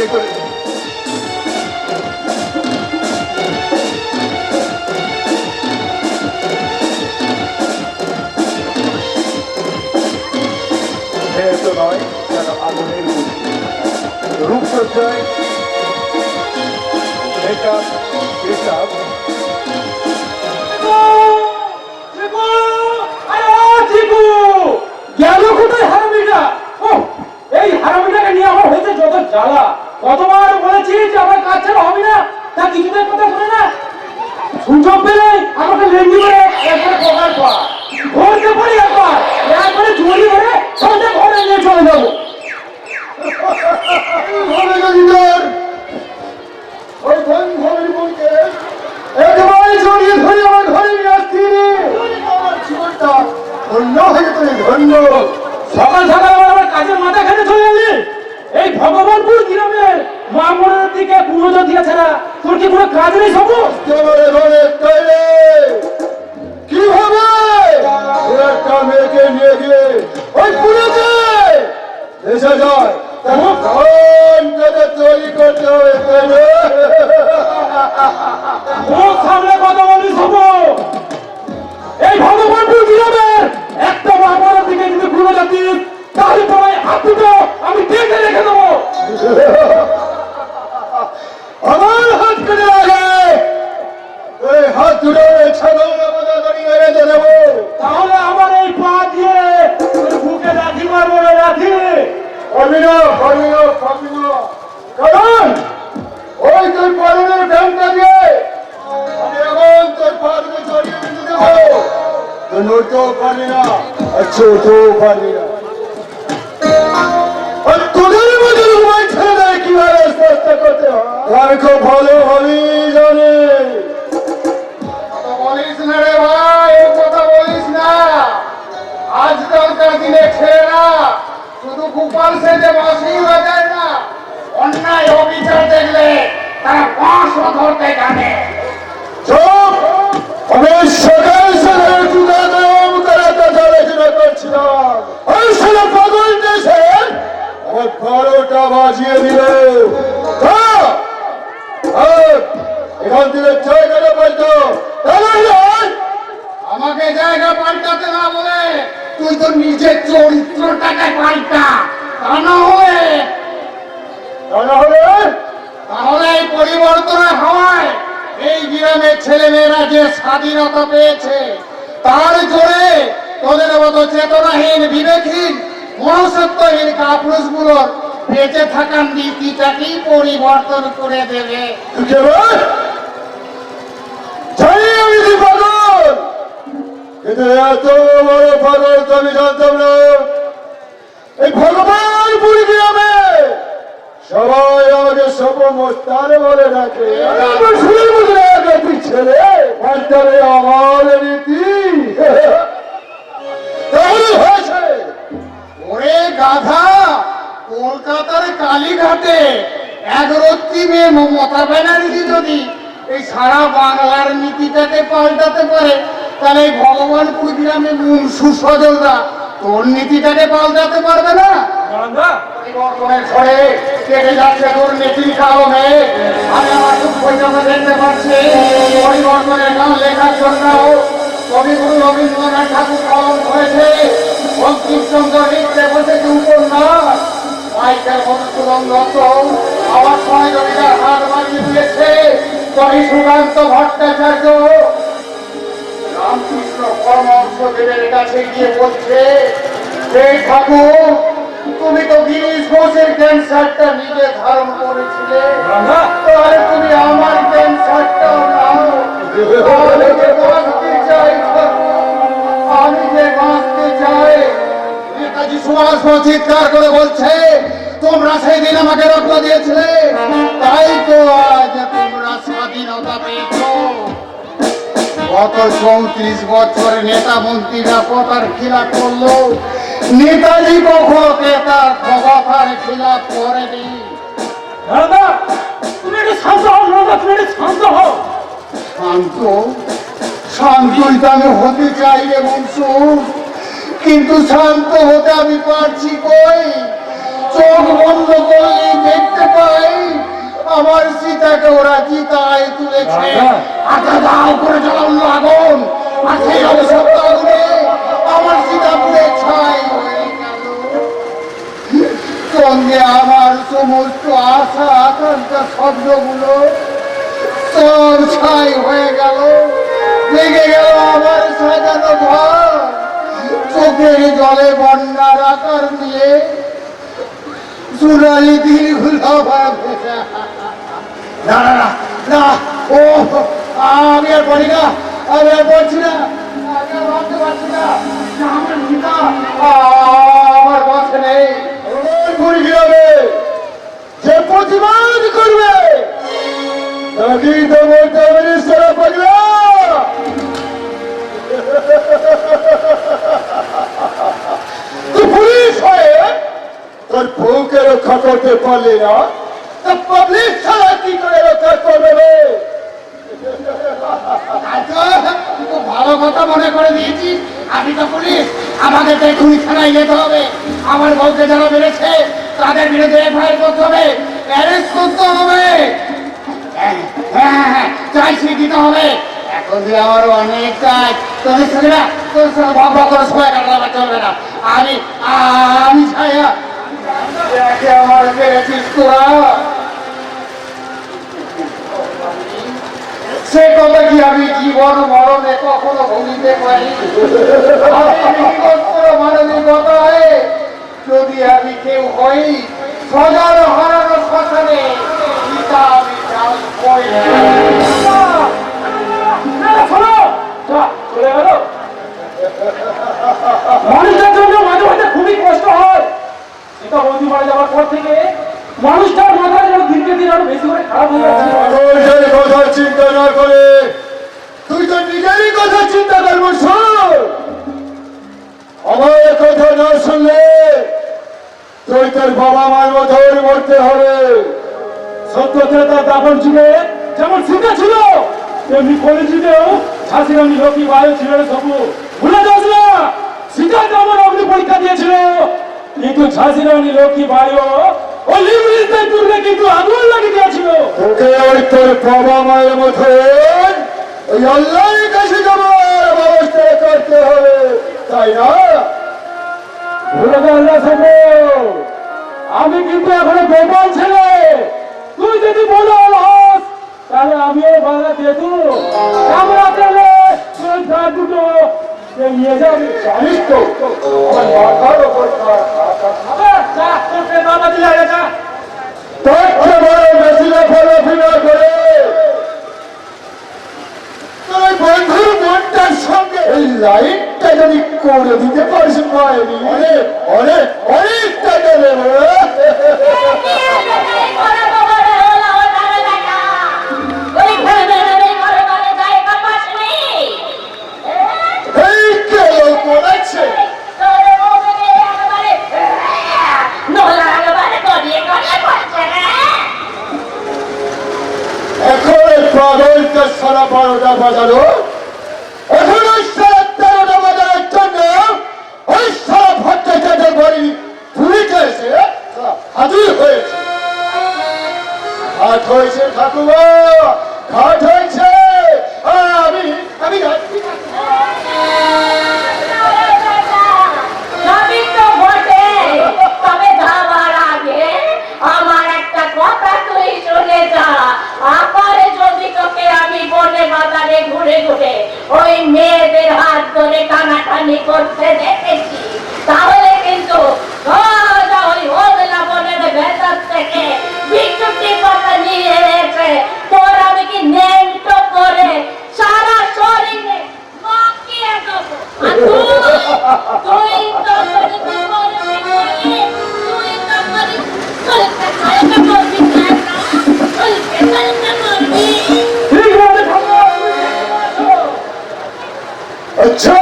বিয়ে করে তো নয় যেন আগুনের রূপসজ্জায় মেকআপ হিসাব গেল কোথায় হারামিটা? এই হারামিটাকে নিয়ে আমার হয়েছে যত জ্বালা। কতবার বলেছি যে আমার কাজ ছাড়া হবে না, তা কিছুতেই কথা শুনে না। সুযোগ পেলে আমাকে লেন্ডি করে একবারে পকার পা ধরতে পারি, একবারে জড়ি ধরে সন্ধ্যে ঘরে নিয়ে চলে যাবো। ওই ঘরের বোনকে একেবারে জড়িয়ে ধরে আমার ঘরে নিয়ে আসছি। আমার জীবনটা ধন্য হয়ে যেত, ধন্য। সকাল সকাল আমার কাজের মাথা খেতে চলে এলি। এই ভগবানপুর গ্রামের মামুনের দিকে পুজো দিয়ে ছাড়া তোর কি কোনো কাজ নেই? সবু কিভাবে একটা মেয়েকে নিয়ে গিয়ে ওই পুরোতে এসে যায় তৈরি করতে হবে। মুখ সামনে কথা বলিস সবু। এই ভগবানপুর গ্রামের একটা মামুনের দিকে যদি পুজো দিস তাহলে তোমায় হাত দুটো আমি দেখে রেখে দেবো। আমার হাত কেটে লাগে, ওই হাত দুটো ছাগলের মতো দাঁড়িয়ে রেখে দেবো। তাহলে আমার এই পা দিয়ে তোর বুকে লাথি মারবো না, লাথি। কারণ ওই তোর পরনের ব্যাংকটা দিয়ে আমি এখন তোর পা দুটো জড়িয়ে দিতে দেবো। তুই নড়তেও পারবি না, চলতেও পারবি না। তোদের মধ্যে রুমাই ছেড়ে দেয় কিভাবে চেষ্টা করতে হয় আমি খুব ভালোভাবেই জানি। কথা বলিস না রে ভাই, কথা বলিস না। আজকালকার দিনে ছেলেরা শুধু গোপাল সেজে বাঁশি বাজায় না, অন্যায় অবিচার দেখলে তারা বাঁশও ধরতে জানে। চুপ! আমি সকাল সকাল চুদাম করাতে আলোচনা করছিলাম। ওই সারা পাগল দেশে আমার 12টা বাজিয়ে দিল। এখান থেকে জায়গাটা পাল্টো। আমাকে জায়গা পাল্টাতে না বলে তুই তো নিজের চরিত্রটাকে পাল্টা, তা না হলে তাহলে এই পরিবর্তনের হাওয়ায় এই গ্রামের ছেলেমেয়েরা যে স্বাধীনতা পেয়েছে তার জোরে তোদের মতো চেতনাহীন, বিবেকহীন, মনুষ্যত্বহীন কাপুরুষগুলোর বেঁচে থাকার নীতিটাকেই পরিবর্তন করে দেবে। আমি পাগল, কিন্তু এত বড় পাগল তো আমি জানতাম না। এই ভগবানপুর গ্রামে সবাই আমাকে সপমস্তান বলে ডাকে। ছেলে পাল্টাবে আমার রীতি। তাহলে হয়েছে ওরে গাধা, কলকাতার কালীঘাটে এক রত্তি মেয়ে মমতা ব্যানার্জি যদি এই সারা বাংলার নীতিটাকে পাল্টাতে পারে, তাহলে এই ভগবানপুর গ্রামে মুনসু সজলরা তোর নীতিটাকে পাল্টাতে পারবে না। পরিবর্তনের ছড়ে কেটে যাচ্ছে দুর্নীতির কারণে। আমি আমার দুঃখ চোখে দেখতে পাচ্ছি পরিবর্তনের নাম লেখার জন্য কবিগুরু রবীন্দ্রনাথ ঠাকুর কলম হয়েছে, বঙ্কিমচন্দ্র লিখতে বসেছে উপন্যাস, মাইকেল মধুসূদন দত্ত আবার সহযোগিতার হাত বাড়িয়ে দিয়েছে, কবি সুকান্ত ভট্টাচার্য রামকৃষ্ণ পরমহংসদেবের কাছে গিয়ে বলছে, এই ঠাকুর তুমি তো গিরিশ ঘোষের ক্যান্সারটা নিজে ধারণ করেছিলে, তাহলে তুমি আমার ক্যান্সারটাও নাও। আমি যে বাঁচতে চাই ঠাকুর, আমি যে বাঁচতে চাই। নেতাজি সুভাষ চিৎকার করে বলছে, তোমরা সেই দিন আমাকে রক্ত দিয়েছিলে, তাই তো আজ তোমরা স্বাধীনতা পেয়েছ। গত 34 বছরে নেতা মন্ত্রীরা কথার খিলাপ করলো, নেতাজি কখনো তার কথার খিলাপ করেনি। তুমি একটু শান্ত হও, তুমি একটু শান্ত হও। শান্ত শান্তই তো আমি হতে চাই রে মনসুর, কিন্তু শান্ত হতে আমি পারছি কই। চোখ বন্ধ করলেই দেখতে পাই আমার সীতাকে ওরা চিতায় তুলেছে। আচ্ছা দাও করে জ্বালানো আগুন, আর সেই অবসপ্ত আগুনে আমার সীতা পুড়ে ছাই হয়ে গেল। সঙ্গে আমার সমস্ত আশা আকাঙ্ক্ষা স্বপ্নগুলো সব ছাই হয়ে গেল। লেগে গেল আমার সাজানো ঘর, চোখের জলে বন্যার আকার দিয়ে সোনালি দিনগুলো আমার ভেসে। না না না না, ও আমি আর বলি না, আমি আর বলছি না, আমি আর ভাবতে পারছি না যে আমার সীতা আমার কাছে নেই। কুড়িগ্রামে যে প্রতিবাদ করবে তাকে তো বলতে হবে সারা পাগলা। তুই পুলিশ হয়ে তোর বউকে রক্ষা করতে পারলি না, তা পাবলিক ছাড়া কি করে রক্ষা করবে রে? আচ্ছা, তুই তো ভালো কথা মনে করে দিয়েছিস। আমি তো পুলিশ, আমাকে তো এখনই থানায় যেতে হবে। আমার বউকে যারা মেরেছে তাদের বিরুদ্ধে এফআইআর করতে হবে, অ্যারেস্ট করতে হবে। হ্যাঁ হ্যাঁ হ্যাঁ, চাইছি দিতে হবে। এখন যে আমার অনেক কাজ, তোদের সঙ্গে না, তোর সঙ্গে ভাব করে সময় কাটানো চলবে না। আমি আমি ছায়া একে আমার মেরেছিস তোরা, সে কথা কি আমি জীবন মরণে কখনো ভুলিতে পারি? মানবিকতায় যদি আমি কেউ হই, সজার হারানো শ্মশানে গীতা আমি যাবই না। শোনো, চলে গেল। মানুষটার জন্য মাঝে মাঝে খুবই কষ্ট হয়। সীতা বন্দি মারা যাওয়ার পর থেকে মানুষটার মাথা যেন দিনকে দিন আরো বেশি করে খারাপ হয়ে যাচ্ছে। মানুষের কথা চিন্তা না করে তুই তো নিজেরই কথা চিন্তা করবো। শোন, আমার কথা না শুনলে তুই তোর বাবা মার মতোই মরতে হবে। সত্যতা তার দাপন যুগে যেমন সীতা ছিল, তেমনি কলি যুগেও ঝাঁসি রানী লক্ষ্মী বায়ু ছিল। সবু ভুলে যাস না, সীতা যেমন অগ্নি পরীক্ষা দিয়েছিল, কিন্তু ঝাঁসি রানী লক্ষ্মী বায়ু ও লিমলিতে তুললে কিন্তু আগুন লাগিয়ে দিয়েছিল। তোকে ওই তোর বাবা মায়ের মতো ওই আল্লাহর কাছে যাবার ব্যবস্থা করতে হবে, তাই না? ভুলে যাস না সবু, আমি কিন্তু এখনো গোপাল ছেলে। তুই যদি বলো হস, তাহলে আমিও বাংলা দিয়ে দু আমরা পেলে তুই যা দুটো নিয়ে যাবি। জানিস তো আমার মাথার ওপর বাবা দিলে যা। তোর বড় মেশিনে ফলাফিনা করে তোর বন্ধুর মনটার সঙ্গে এই লাইনটা যদি করে দিতে পারিস মায়েরি, অনেক অনেক অনেক টাকা দেবো। এই কেউ করেছে এখন পাগলটা সারা 12টা বাজালো, এখন ওই সারা 13টা বাজানোর জন্য ওই সারা ভট্টাচার্যের বাড়ি পুরীতে এসে হাজির হয়েছে। ঘাট হয়েছে ঠাকুমা, ঘাট হয়েছে। আমি আমি যাচ্ছি। আমার একটা কথা তুই শুনে যা। আপারে যদি তোকে আমি বনে বাজারে ঘুরে ঘুরে ওই মেয়েদের হাত ধরে টানাটানি করতে দেখেছি, তাহলে কিন্তু ওই ওদলা বনের ভেতর থেকে বিচুটি পাতা নিয়ে এসে তোর আমি কি নেন্টো করে সারা শরীরে মাখিয়ে দেবো। আর তুই তো করবি করবি, তুই তো আচ্ছা,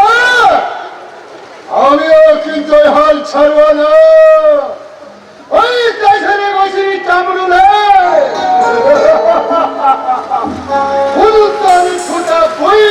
আমিও কিন্তু হাল ছাড়ব না। ওই কাছারে বসি চামড়ুলে আমি ছোটা বই।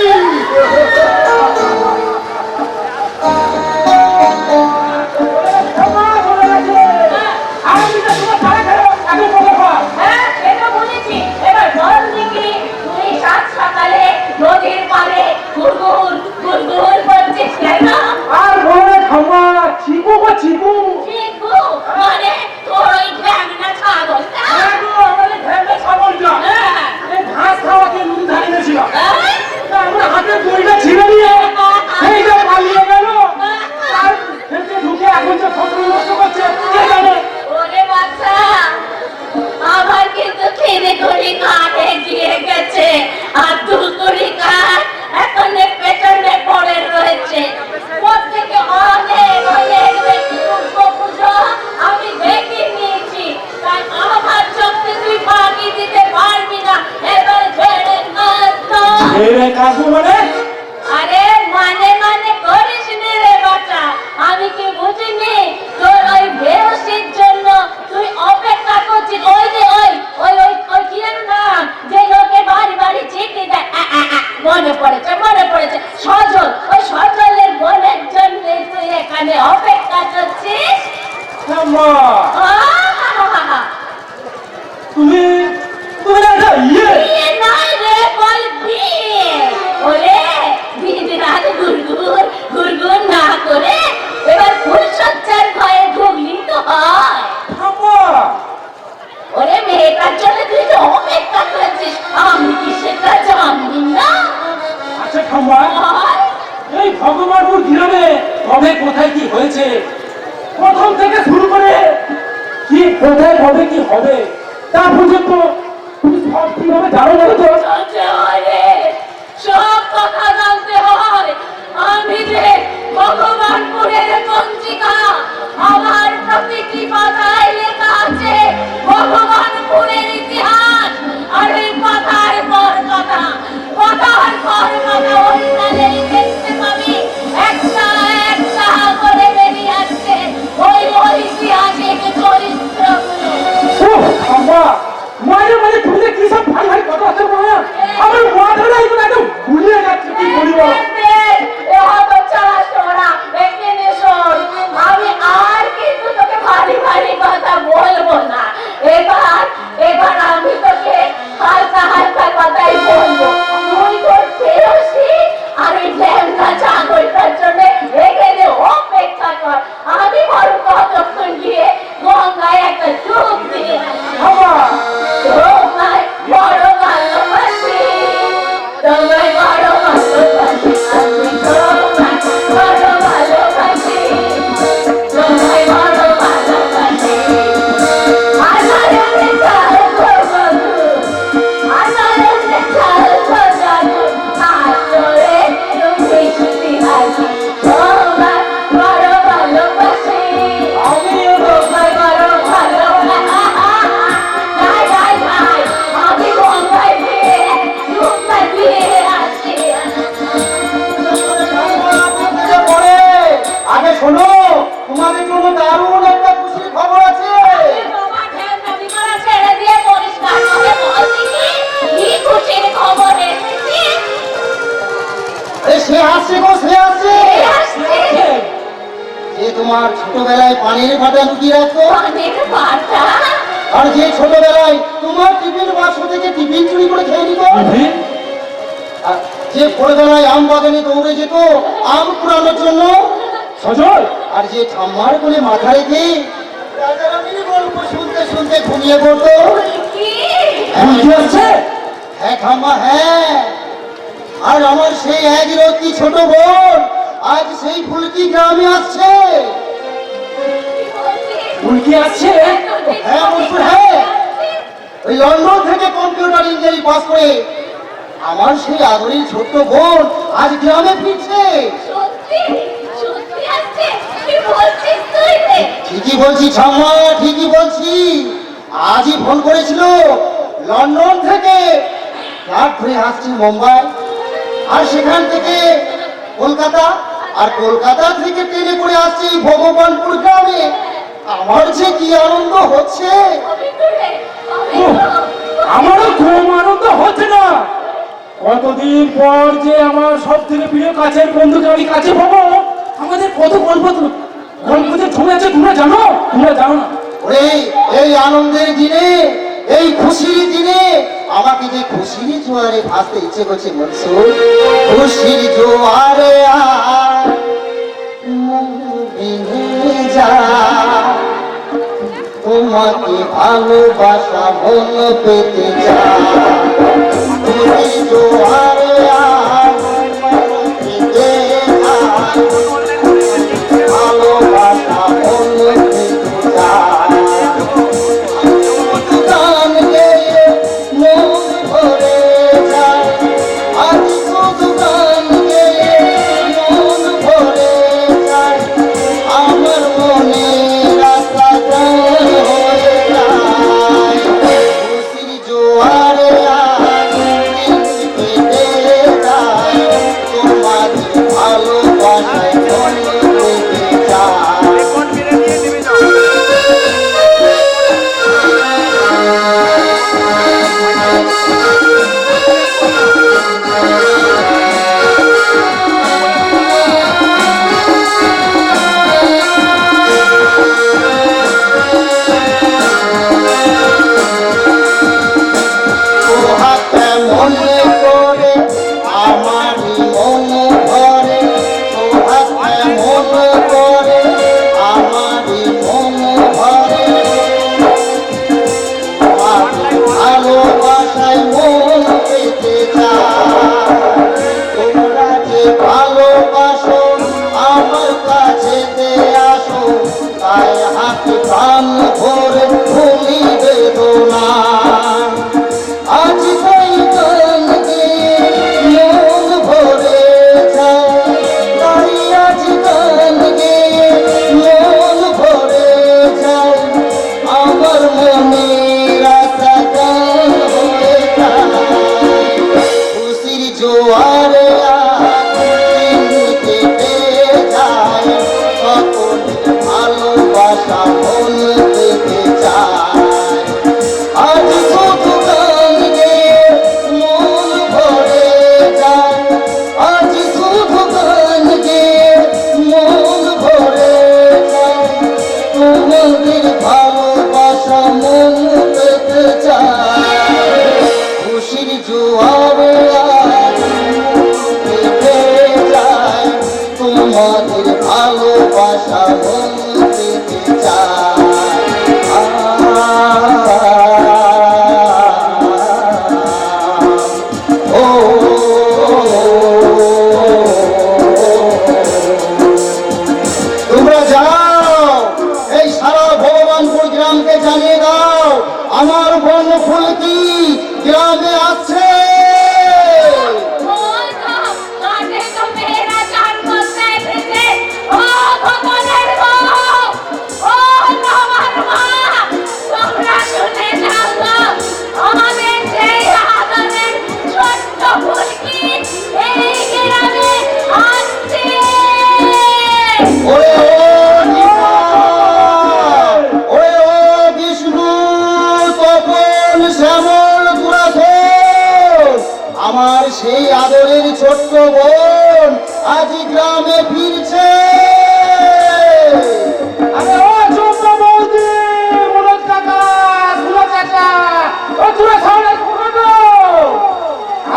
মনে পড়েছে মনে পড়েছে, সজল, ওই সজলের বোনের জন্য তুই এখানে অপেক্ষা করছিস। ঠাম্মা আহা! তুমি তুমি না এটা ইয়ে বিয়ে নয় রে, বল বিয়ে। ওরে দিন রাত ঘুরঘুর ঘুরঘুর না করে এবার ফুলসজ্জার ঘরে ঢুকলি তো হয়। ঠাম্মা ওরে মেয়েটার জন্য তুই যে অপেক্ষা করছিস, আমি কি সেটা জানি না? আচ্ছা ঠাম্মা, আর এই ভগবানপুর গ্রামে কবে কোথায় কি হয়েছে, প্রথম থেকে শুরু করে কি কোথায় হবে কি হবে তা পর্যন্ত তুমি সব কিভাবে জানো বলো তো? জানতে হয় রে, সব কথা জানতে হয়। আমি যে ভগবানপুরের পঞ্জিকা, আমার প্রতিটি পাতায় লেখা আছে ভগবানপুরের ইতিহাস। আর এই কথার পর কথা, কথার পর কথা ওইখানেই দেখতে পাবি, একটা একটা করে বেরিয়ে আসছে ওই ঐতিহাসিক চরিত্রগুলো। ওহ, ঠাম্মা, মাঝে মাঝে তুমি যে কি সব ভাই ভাই কথা আছে বলো না, আমার মাথাটা একদম একদম গুলিয়ে যাচ্ছে, কি করি বলো? আমি আর কিন্তু তোকে ভারী ভারী কথা বলবো না। এবার এবার আমি তোকে হালকা হালকা কথাই বলবো। তুই তোর ফেরসি আর এই ল্যাংটা চাকরটার জন্য এখানে অপেক্ষা কর। আমি বড় কতক্ষণ গিয়ে গঙ্গায় একটা ডুব দিয়ে ঠাম্মা, তোমায় বড় ভালোবাসি, তোমায় বড় ভালোবাসি, আমি তোমায় বড় ভালোবাসি, তোমায় বড় ভালোবাসি। আধারে চাল গো বধূ, আধারে চাল গো জাদু, আসরে তুমি মিষ্টি হাসি, তোমায় বড় ভালোবাসি, আমিও তো তোমায় বড় ভালোবাসি। যাই যাই যাই, আমি গঙ্গায় গিয়ে ডুবটা দিয়ে আসি। পরে আগে শোনো, তোমাদের জন্য দারুণ একটা খুশির খবর আছে। তোমার ঢেউটা বিমানে ছেড়ে দিয়ে পরিষ্কার করে বলছি কি খুশির খবর এসেছে। সে আসছে গো, সে আসছে। যে তোমার ছোটবেলায় পানির ভাটা লুকিয়ে রাখতো, অনেক বাটা, আর যে ছোটবেলায় তোমার টিফিন বাক্স থেকে টিফিন চুরি করে খেয়ে নিত, টিফিন? আর যে ভোরবেলায় আম বাগানে দৌড়ে যেত আম কুড়ানোর জন্য, সজল, আর যে ঠাম্মার কোলে মাথা রেখে রাজারানীর গল্প শুনতে শুনতে ঘুমিয়ে পড়তো। কি কি আছে? হ্যাঁ ঠাম্মা, হ্যাঁ। আর আমার সেই এক রত্তি ছোট বোন আজ সেই ফুলকি গ্রামে আসছে। ফুলকি আছে? হ্যাঁ বন্ধু, হ্যাঁ। ওই লন্ডন থেকে কম্পিউটার ইঞ্জিনিয়ারিং পাস করে আমার সেই আদরের ছোট্ট বোন আজ গ্রামে ফিরছে। সত্যি সত্যি আছে? কি বলছিস তুই রে? ঠিকই বলছি ঠাম্মা, ঠিকই বলছি। আজই ফোন করেছিল লন্ডন থেকে, ফ্লাইট ধরে আসছি মুম্বাই, আর সেখান থেকে কলকাতা, আর কলকাতা থেকে ট্রেনে করে আসছি এই ভগবানপুর গ্রামে। আমার যে কি আনন্দ হচ্ছে। অভিজ্ঞ রে, উহ, অভিজ্ঞ। আমারও খুব আনন্দ হচ্ছে না। কতদিন পর যে আমার সব থেকে প্রিয় কাছের বন্ধুকে আমি কাছে পাবো, আমাদের কত গল্প গল্প যে জমে আছে, তোমরা জানো? তোমরা জানো না? ওরে এই আনন্দের দিনে, এই খুশির দিনে আমাকে যে খুশির জোয়ারে ভাসতে ইচ্ছে করছে মনসুর। খুশির জোয়ারে আর মন ভেঙে যায়, তোমাকে ভালোবাসা মন পেতে চায়। খুশির জোয়ারে আর মন পেতে চায়, ভালোবাসা মন পেতে চায়। গান গেয়ে মন ভরে যায়, আজ শুধু গান গেয়ে মন ভরে যায়। আমার মনে রাস্তা হয়ে যায়। খুশির জোয়ারে আজ পেতে জোয়ারে কেটে যায় সকল ভালোবাসা মন থেকে চায় আজ শুধু গান গেয়ে মন ভরে যায় আজ শুধু গান গেয়ে মন ভরে যায় তোমাদের ভালোবাসা মন থেকে চায় খুশির জোয়ারে কেটে যায় তোমাদের ভালোবাসা মন থেকে চায় ও তোমরা যাও এই সারা ভগবানপুর গ্রামকে জানিয়ে দাও আমার বন্য ফুলকি গ্রামে আছে ওই তো কাটে তো মেয়েরা চান করতে এসেছে ও ভগবানের বউ ও আমার মা তোমরা শুনে যাও গো, আমাদের সেই আদরের ছোট্ট ফুলকি এই গ্রামে আসছে ওরে ও নিতাই, ওরে ও বিষ্ণু তপন শ্যামল পুরাধর আমার সেই আদরের ছোট্ট বোন আজ গ্রামে ফিরছে আরে ও ছোট বৌদি মুরদ কাকা সুলা চাচা ও তুরা সামনে ঘুরো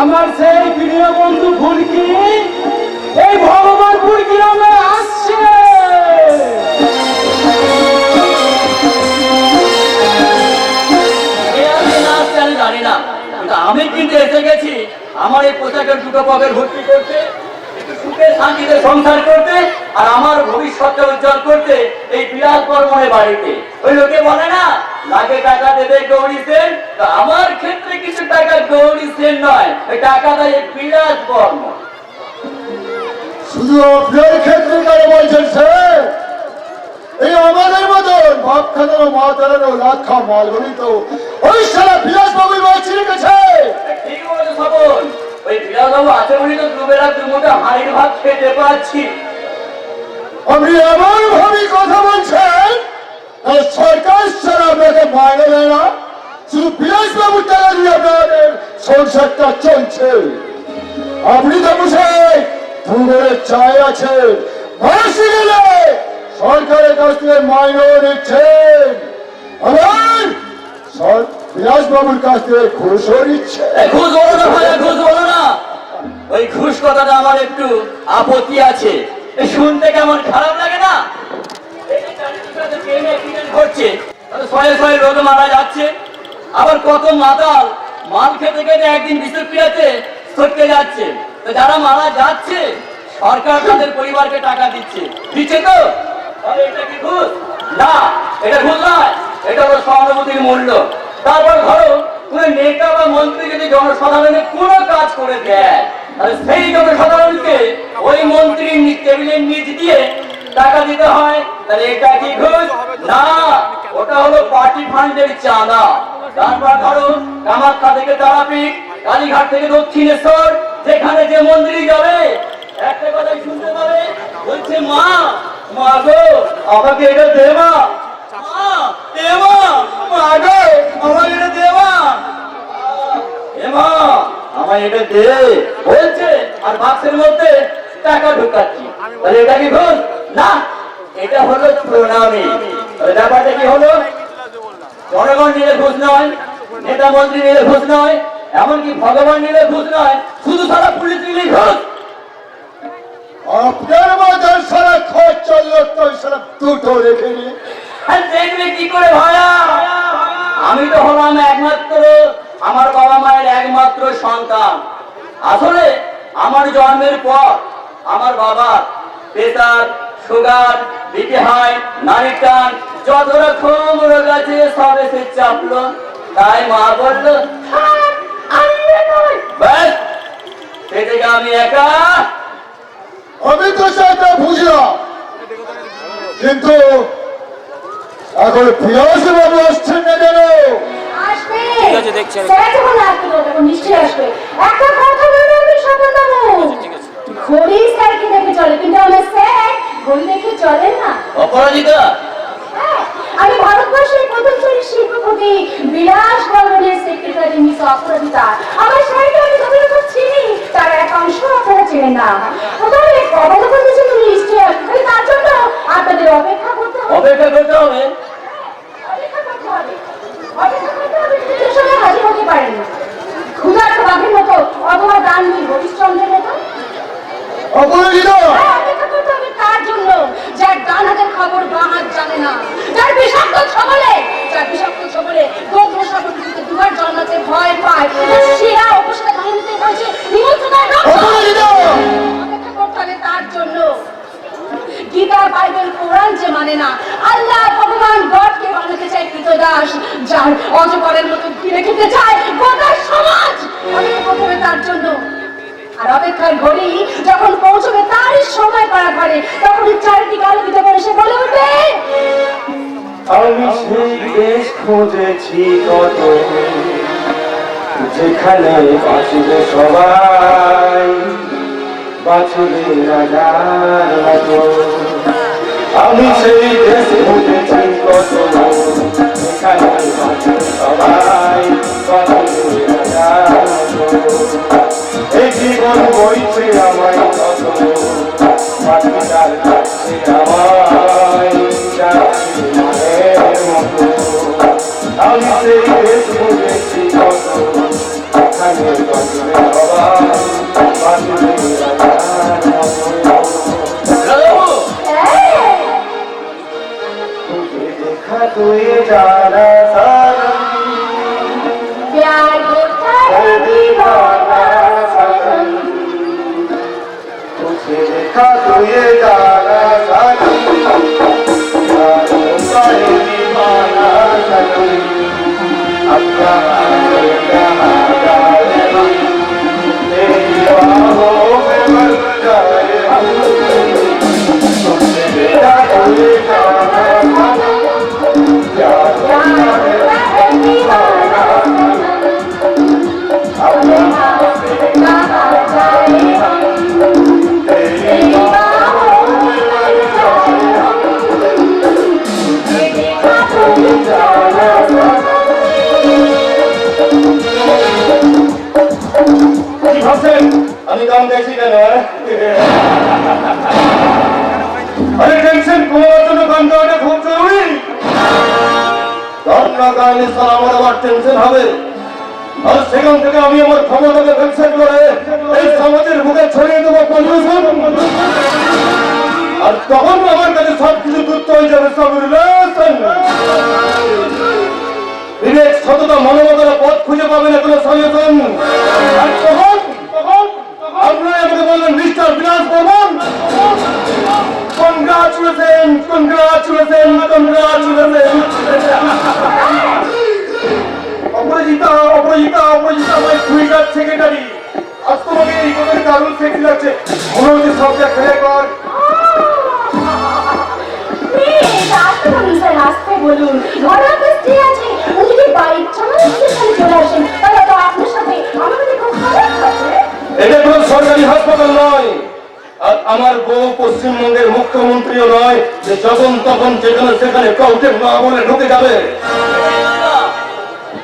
আমার সেই প্রিয় বন্ধু ফুলকি এই ভগবানপুর গ্রামে আসছে আমি না আসতে আমি জানি না, কিন্তু আমি কিন্তু এসে গেছি আমার এই পোশাকের দুটো পকেট ভর্তি করতে, একটু সুখে শান্তিতে সংসার করতে, আর আমার ভবিষ্যৎটা উজ্জ্বল করতে এই বিরাট কর্মে বাড়িতে। ওই লোকে বলে না লাগে টাকা দেবে গৌরী সেন, তো আমার ক্ষেত্রে কিছু টাকা গৌরী সেন নয়, ওই টাকা দেয় এই বিরাট কর্ম। শুধু আপনার ক্ষেত্রে কেন বলছেন স্যার? এই আমাদের মতন ভাব খাতানো মা তারানো লাক্ষা মালগুলি তো ওই সারা বিলাস বাবুর বলছি রেখেছে। ঠিক বলেছো সবল, ওই বিরাটবাবু আছে বলি তো দুবেলা দুমুঠো হাঁড়ির ভাত খেতে পাচ্ছি। আপনি এমন ভাবে কথা বলছেন আর সরকার ছাড়া আপনাকে মাইনে দেয় না, শুধু বিলাস বাবুর টাকা দিয়ে আপনাদের সংসারটা চলছে। আপনি তো বুঝেন দুপুরে চাই আছে ভাসি গেলে সরকারের কাছ থেকে মাইনে নিচ্ছেন, আবার বিলাস বাবুর কাছ থেকে ঘুষও নিচ্ছে। ঘুষ বলো না ভাইয়া, ঘুষ বলো না। ওই ঘুষ কথাটা আমার একটু আপত্তি আছে, এ শুনতে কেমন খারাপ লাগে না? এই যে চারিদিকে ট্রেন অ্যাক্সিডেন্ট ঘটছে, তাতে শয়ে শয়ে লোক মারা যাচ্ছে, আবার কত মাতাল মাল খেতে খেতে একদিন বিষক্রিয়াতে সটকে যাচ্ছে। তো যারা মারা যাচ্ছে সরকার তাদের পরিবারকে টাকা দিচ্ছে, দিচ্ছে তো? তাহলে এটা কি ঘুষ? না, এটা ঘুষ নয়, এটা হলো সহানুভূতির মূল্য। তারপর ধরো কোন নেতা বা মন্ত্রী যদি জনসাধারণের কোনো কাজ করে দেয়, তাহলে সেই জনসাধারণকে ওই মন্ত্রীর টেবিলের নিচ দিয়ে টাকা দিতে হয়, তাহলে এটা কি ঘুষ? না, ওটা হলো পার্টি ফান্ডের চাঁদা। তারপর ধরো কামাখ্যা থেকে তারাপীঠ, কালীঘাট থেকে দক্ষিণেশ্বর, যেখানে যে মন্দির যাবে একটা কথাই শুনতে পাবে, বলছে মা, মা গো আমাকে এটা দে মা, মা দে মা, মা গো আমাকে এটা দে মা, এ মা আমায় এটা দে বলছে, আর বাক্সের মধ্যে টাকা ঢুকাচ্ছি। তাহলে এটা কি ঘুষ? না, এটা হলো প্রণামী। তাহলে ব্যাপারটা কি হলো? জনগণ নিলে ঘুষ নয়, নেতা মন্ত্রী নিলে ঘুষ নয়, এমনকি ভগবান নিলে ঘুষ নয়, শুধু সারা পুলিশ নিলে ঘুষ। আপনার মতন সারা খরচ চললো তো সারা দুটো রেখে নিয়ে আর দেখবে কি করে ভাইয়া? আমি তো হলাম একমাত্র আমার বাবা মায়ের একমাত্র সন্তান। আসলে আমার জন্মের পর আমার বাবা প্রেসার, সুগার, বিপি হাই, নারী টান, যত রকম রোগ আছে সব এসে চাপলো। তাই মা বললো ব্যাস, সে থেকে আমি একা। আমি তো সেটা বুঝলাম, কিন্তু এখন ফিরোজ বাবু আসছেন না কেন? আসবে। স্যার যখন আসবে তখন নিশ্চয়ই আসবে। একটা কথা বলে আমি তপন বাবু, ঘড়ি স্যারকে দেখে চলে, কিন্তু আমার স্যার ঘড়ি দেখে চলেন না। অপরাজিতা, হ্যাঁ, আমি ভারতবর্ষের প্রথম শ্রেণীর শিল্পপতি বিলাস বর্মনের সেক্রেটারি মিস অপরাজিতা। আমার স্যারকে আমি যতটুকু চিনি তার এক অংশ আপনারা চেনেন না। তবে কবে বলতেছেন তুমি নিশ্চয় তার জন্য আপনাদের অপেক্ষা করতে হবে। অপেক্ষা করতে হবে। অপেক্ষা করতে হবে, অপেক্ষা করতে হবে। তৃতীয় সময় হাজির হতে পারেন ক্ষুধার্ত বাঘের মতো অথবা দানবীর হরিশ্চন্দ্রের মতো। অপরাজিতা, হ্যাঁ, অপেক্ষা করতে হবে তার জন্য যার ডান হাতের খবর বাঁ হাত জানে না, যার বিষাক্ত ছবলে গোগ্র সাগরীতে দুবার জন্মাতে ভয় পায়, শিরা উপসাদা কাহিনীতে বলছে নিমন্ত্রণের অপরাজিতা, অপেক্ষা করতে হবে তার জন্য গীতা বাইবেল কোরআন যে মানে না, আল্লাহ ভগবান গডকে বানাতে চায় কৃতদাস, যার অজগরের মতো ঘিরে খেতে চায় গোটা সমাজ। অপেক্ষা করতে হবে তার জন্য। আর অপেক্ষার ঘড়ি যখন পৌঁছবে তারই সময় পারা ঘরে, তখন চারিদিকে আলোকিত করে সে বলে উঠবে, আমি সেই দেশ খুঁজেছি কত, যেখানে বাঁচবে সবাই, বাঁচবে রাজার মতো। আমি সেই দেশ খুঁজেছি কত, যেখানে বাঁচবে সবাই, বাঁচবে রাজার মতো। এই জীবন বইছে আমায় কত, বাকিটার কাছে আমায় যাচ্ছে মায়ের মতো। আমি সেই দেশ বুঝেছি কত, এখানে বাঁচবে সবাই, বাঁচবে রাজার মতো। রাজাবাবু, হ্যাঁ, तुझे देखा तो ये जाना सानम, प्यार होता है दीवाना सनम। तुझे देखा तो ये जाना सानम, प्यार होता है दीवाना सनम। अब कहाँ जाए हम, तेरी बाहों में मर जाए हम। तुझे देखा तो ये जाना सानम, प्यार होता है दीवाना सनम। अब कहाँ जाए हम, तेरी बाहों में मर जाए हम। तुझे देखा तो ये जाना सनम। কি ভাবছেন আমি গান গাইছি কেন? আরে টেনশন কমানোর জন্য গান গাওয়াটা খুব জরুরি। গান না গাইলে সারা আমার আবার টেনশন হবে। আর সেখান থেকে আমি আমার ক্ষমতাকে ব্যবসায় করে এই সমাজের বুকে ছড়িয়ে দেবো পলিউশন। আর তখন আমার কাছে সবকিছু যুক্ত হয়ে যাবে সব রিলেশন। বিবেক সততা মানবতার পথ খুঁজে পাবে না কোনো সলিউশন। আর তখন আপনারা আমাকে বললেন মিস্টার বিলাস বর্মন, কনগ্রাচুলেশন কনগ্রাচুলেশন কনগ্রাচুলেশন। অপরাজিতা অপরাজিতা অপরাজিতা মাই টুইটার সেক্রেটারি, আজ তোমাকে এই কথার দারুণ সেক্সি লাগছে, মনে হচ্ছে সবটা ফেলে কর। প্লিজ আসতে বলুন স্যার, আসতে বলুন। ঘরে আপনার স্ত্রী আছে, উনি যদি বাড়ির সামনে চলে আসেন তাহলে তো আপনার সাথে আমাদের খুব খারাপ থাকবে। এটা কোনো সরকারি হাসপাতাল নয়, আর আমার বউ পশ্চিমবঙ্গের মুখ্যমন্ত্রীও নয় যে যখন তখন যেখানে সেখানে কাউকে না বলে ঢুকে যাবে।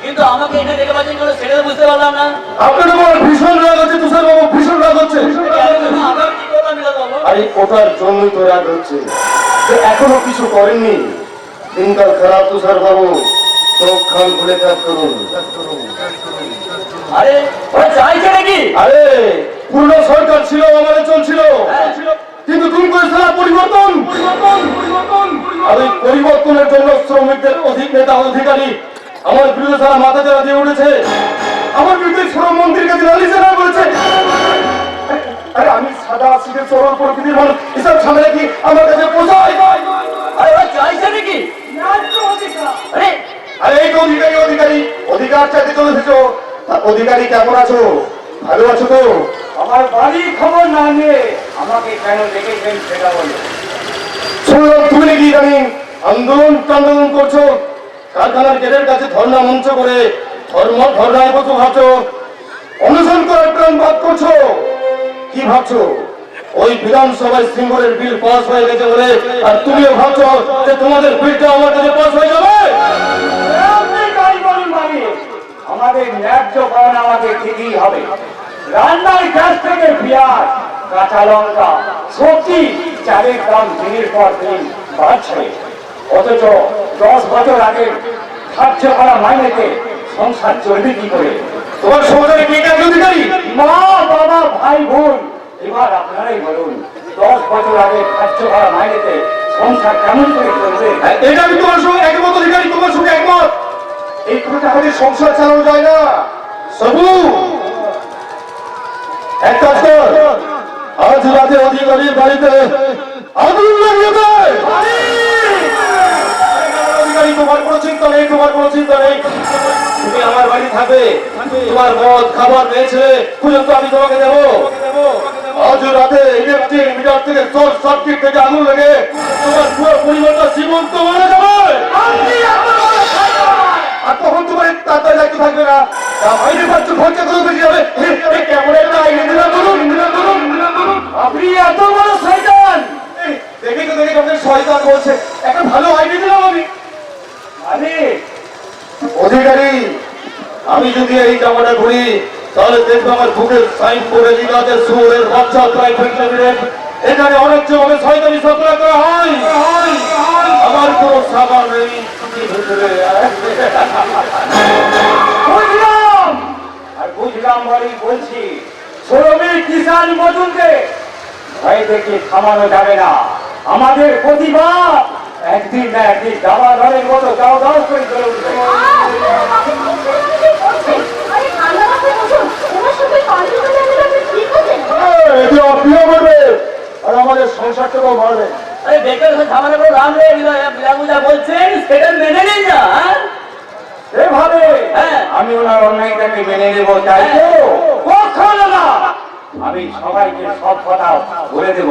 কিন্তু আমাকে এখানে ডেকে পাচ্ছেন কেন সেটা তো বুঝতে পারলাম না। আপনার আমার ভীষণ রাগ হচ্ছে তুষার বাবু, ভীষণ রাগ হচ্ছে। আমার কি করলাম বিলাসবাবু? আরে ওটার জন্যই তো রাগ হচ্ছে যে এখনো কিছু করেননি। দিনকাল খারাপ তুষার বাবু, চোখ খান খুলে কাজ করুন। আরে ওরা চাইছে নাকি? আরে পুরনো সরকার ছিল, আমাদের চলছিল, কিন্তু তুমি করে সারা পরিবর্তন। আর এই পরিবর্তনের জন্য শ্রমিকদের নেতা অধিকারী আমার বিরুদ্ধে সারা মাথা চারা দিয়ে উঠেছে। আমার বিরুদ্ধে শ্রম মন্ত্রীর কাছে নালিশ জানানো করেছে। আরে আমি সাদা সিধে সরল প্রকৃতির মানুষ, এসব ঝামেলা কি আমার কাছে পোষায়? আরে ওরা চাইছে নাকি? আরে আরে এই তো অধিকারী অধিকারী অধিকার চাইতে চলে এসেছো। তা অধিকারী কেমন আছো? ভালো আছো তো? আমার বাড়ি খবর না নিয়ে আমাকে কেন ডেকেছেন সেটা বলো। শুনলাম তুমি নাকি ইদানিং আন্দোলন করছো, কারখানার গেটের কাছে ধর্ণা মঞ্চ করে ধর্নায় বসে ভাবছো, অনশন করার প্রাণ বাদ করছো। কি ভাবছো ওই বিধানসভায় সিঙ্গলের বিল পাস হয়ে গেছে বলে আর তুমিও ভাবছো যে তোমাদের বিলটা আমার কাছে পাস হয়ে যাবে? আপনি তাই বলুন মালিক, আমাদের ন্যায্য পাওনা আমাদের দিতেই হবে। রান্নার গ্যাস থেকে পেঁয়াজ, কাঁচা লঙ্কা, সবজি, চালের দাম দিনের পর দিন বাড়ছে, অথচ 10 বছর আগে ধার্য করা মাইনেতে সংসার চলবে কি করে? তোমার সংসারে কে কে অধিকারী? মা, বাবা, ভাই, বোন, এবার আপনারাই বলুন, 10 বছর আগে ধার্য করা মাইনেতে সংসার কেমন করে চলবে? এটা আমি তোমার সঙ্গে একমত অধিকারী, তোমার সঙ্গে একমত। এই কোনো টাকাতে সংসার চালানো যায় না। সবু এক কাজ কর, আজ রাতে অধিকারীর বাড়িতে আগুন লাগিয়ে দে। অধিকারী, তোমার কোনো চিন্তা নেই, তোমার কোনো চিন্তা নেই। তুমি আমার বাড়ি থাকবে, তোমার মদ খাবার পেয়েছে পর্যন্ত আমি তোমাকে দেবো। আজ রাতে ইলেকট্রিক মিটার থেকে শর্ট সার্কিট থেকে আগুন লেগে তোমার পুরো পরিবারটা জীবন্ত মারা যাবে। আর তখন তোমার তাড়াতাড়ি দায়িত্ব থাকবে না, বাইরে পাচ্ছ খরচা করে বেশি যাবে। কেমন একটা আইডিয়া দিলাম বলুন? আপনি এত বড় শয়তান! দেখে তো দেখে আমাদের শয়তান বলছে, একটা ভালো আইডিয়া দিলাম আমি। মালিক, অধিকারী, আমি যদি এই জামাটা ঘুরি তাহলে দেখবো আমার বুকের সাইন করে লিগাতে সুরের বাচ্চা প্রাইভেট লিমিটেড এখানে অনেক জমাকে শয়তানি সাপ্লাই করা হয়। আমার কোনো সাবা নেই বুঝলাম, আর বুঝলাম বলেই বলছি, শ্রমিক, কিষান, মজুরকে ভয় থেকে থামানো যাবে না। আমাদের প্রতিভা একদিন না একদিন দাবা ধরের মতো দাও দাও করে চলে উঠবে। এতে অপ্রিয় করবে আর আমাদের সংসারটাও বাড়বে। আরে বেকার ঝামেলা করে রাম রে বিরাগুজা বলছেন, সেটা মেনে নিন না। এভাবে হ্যাঁ। আমি ওনার অন্যায়টাকে মেনে নেব চাই তো? কখনো না। আমি সবাইকে সব কথা বলে দেব,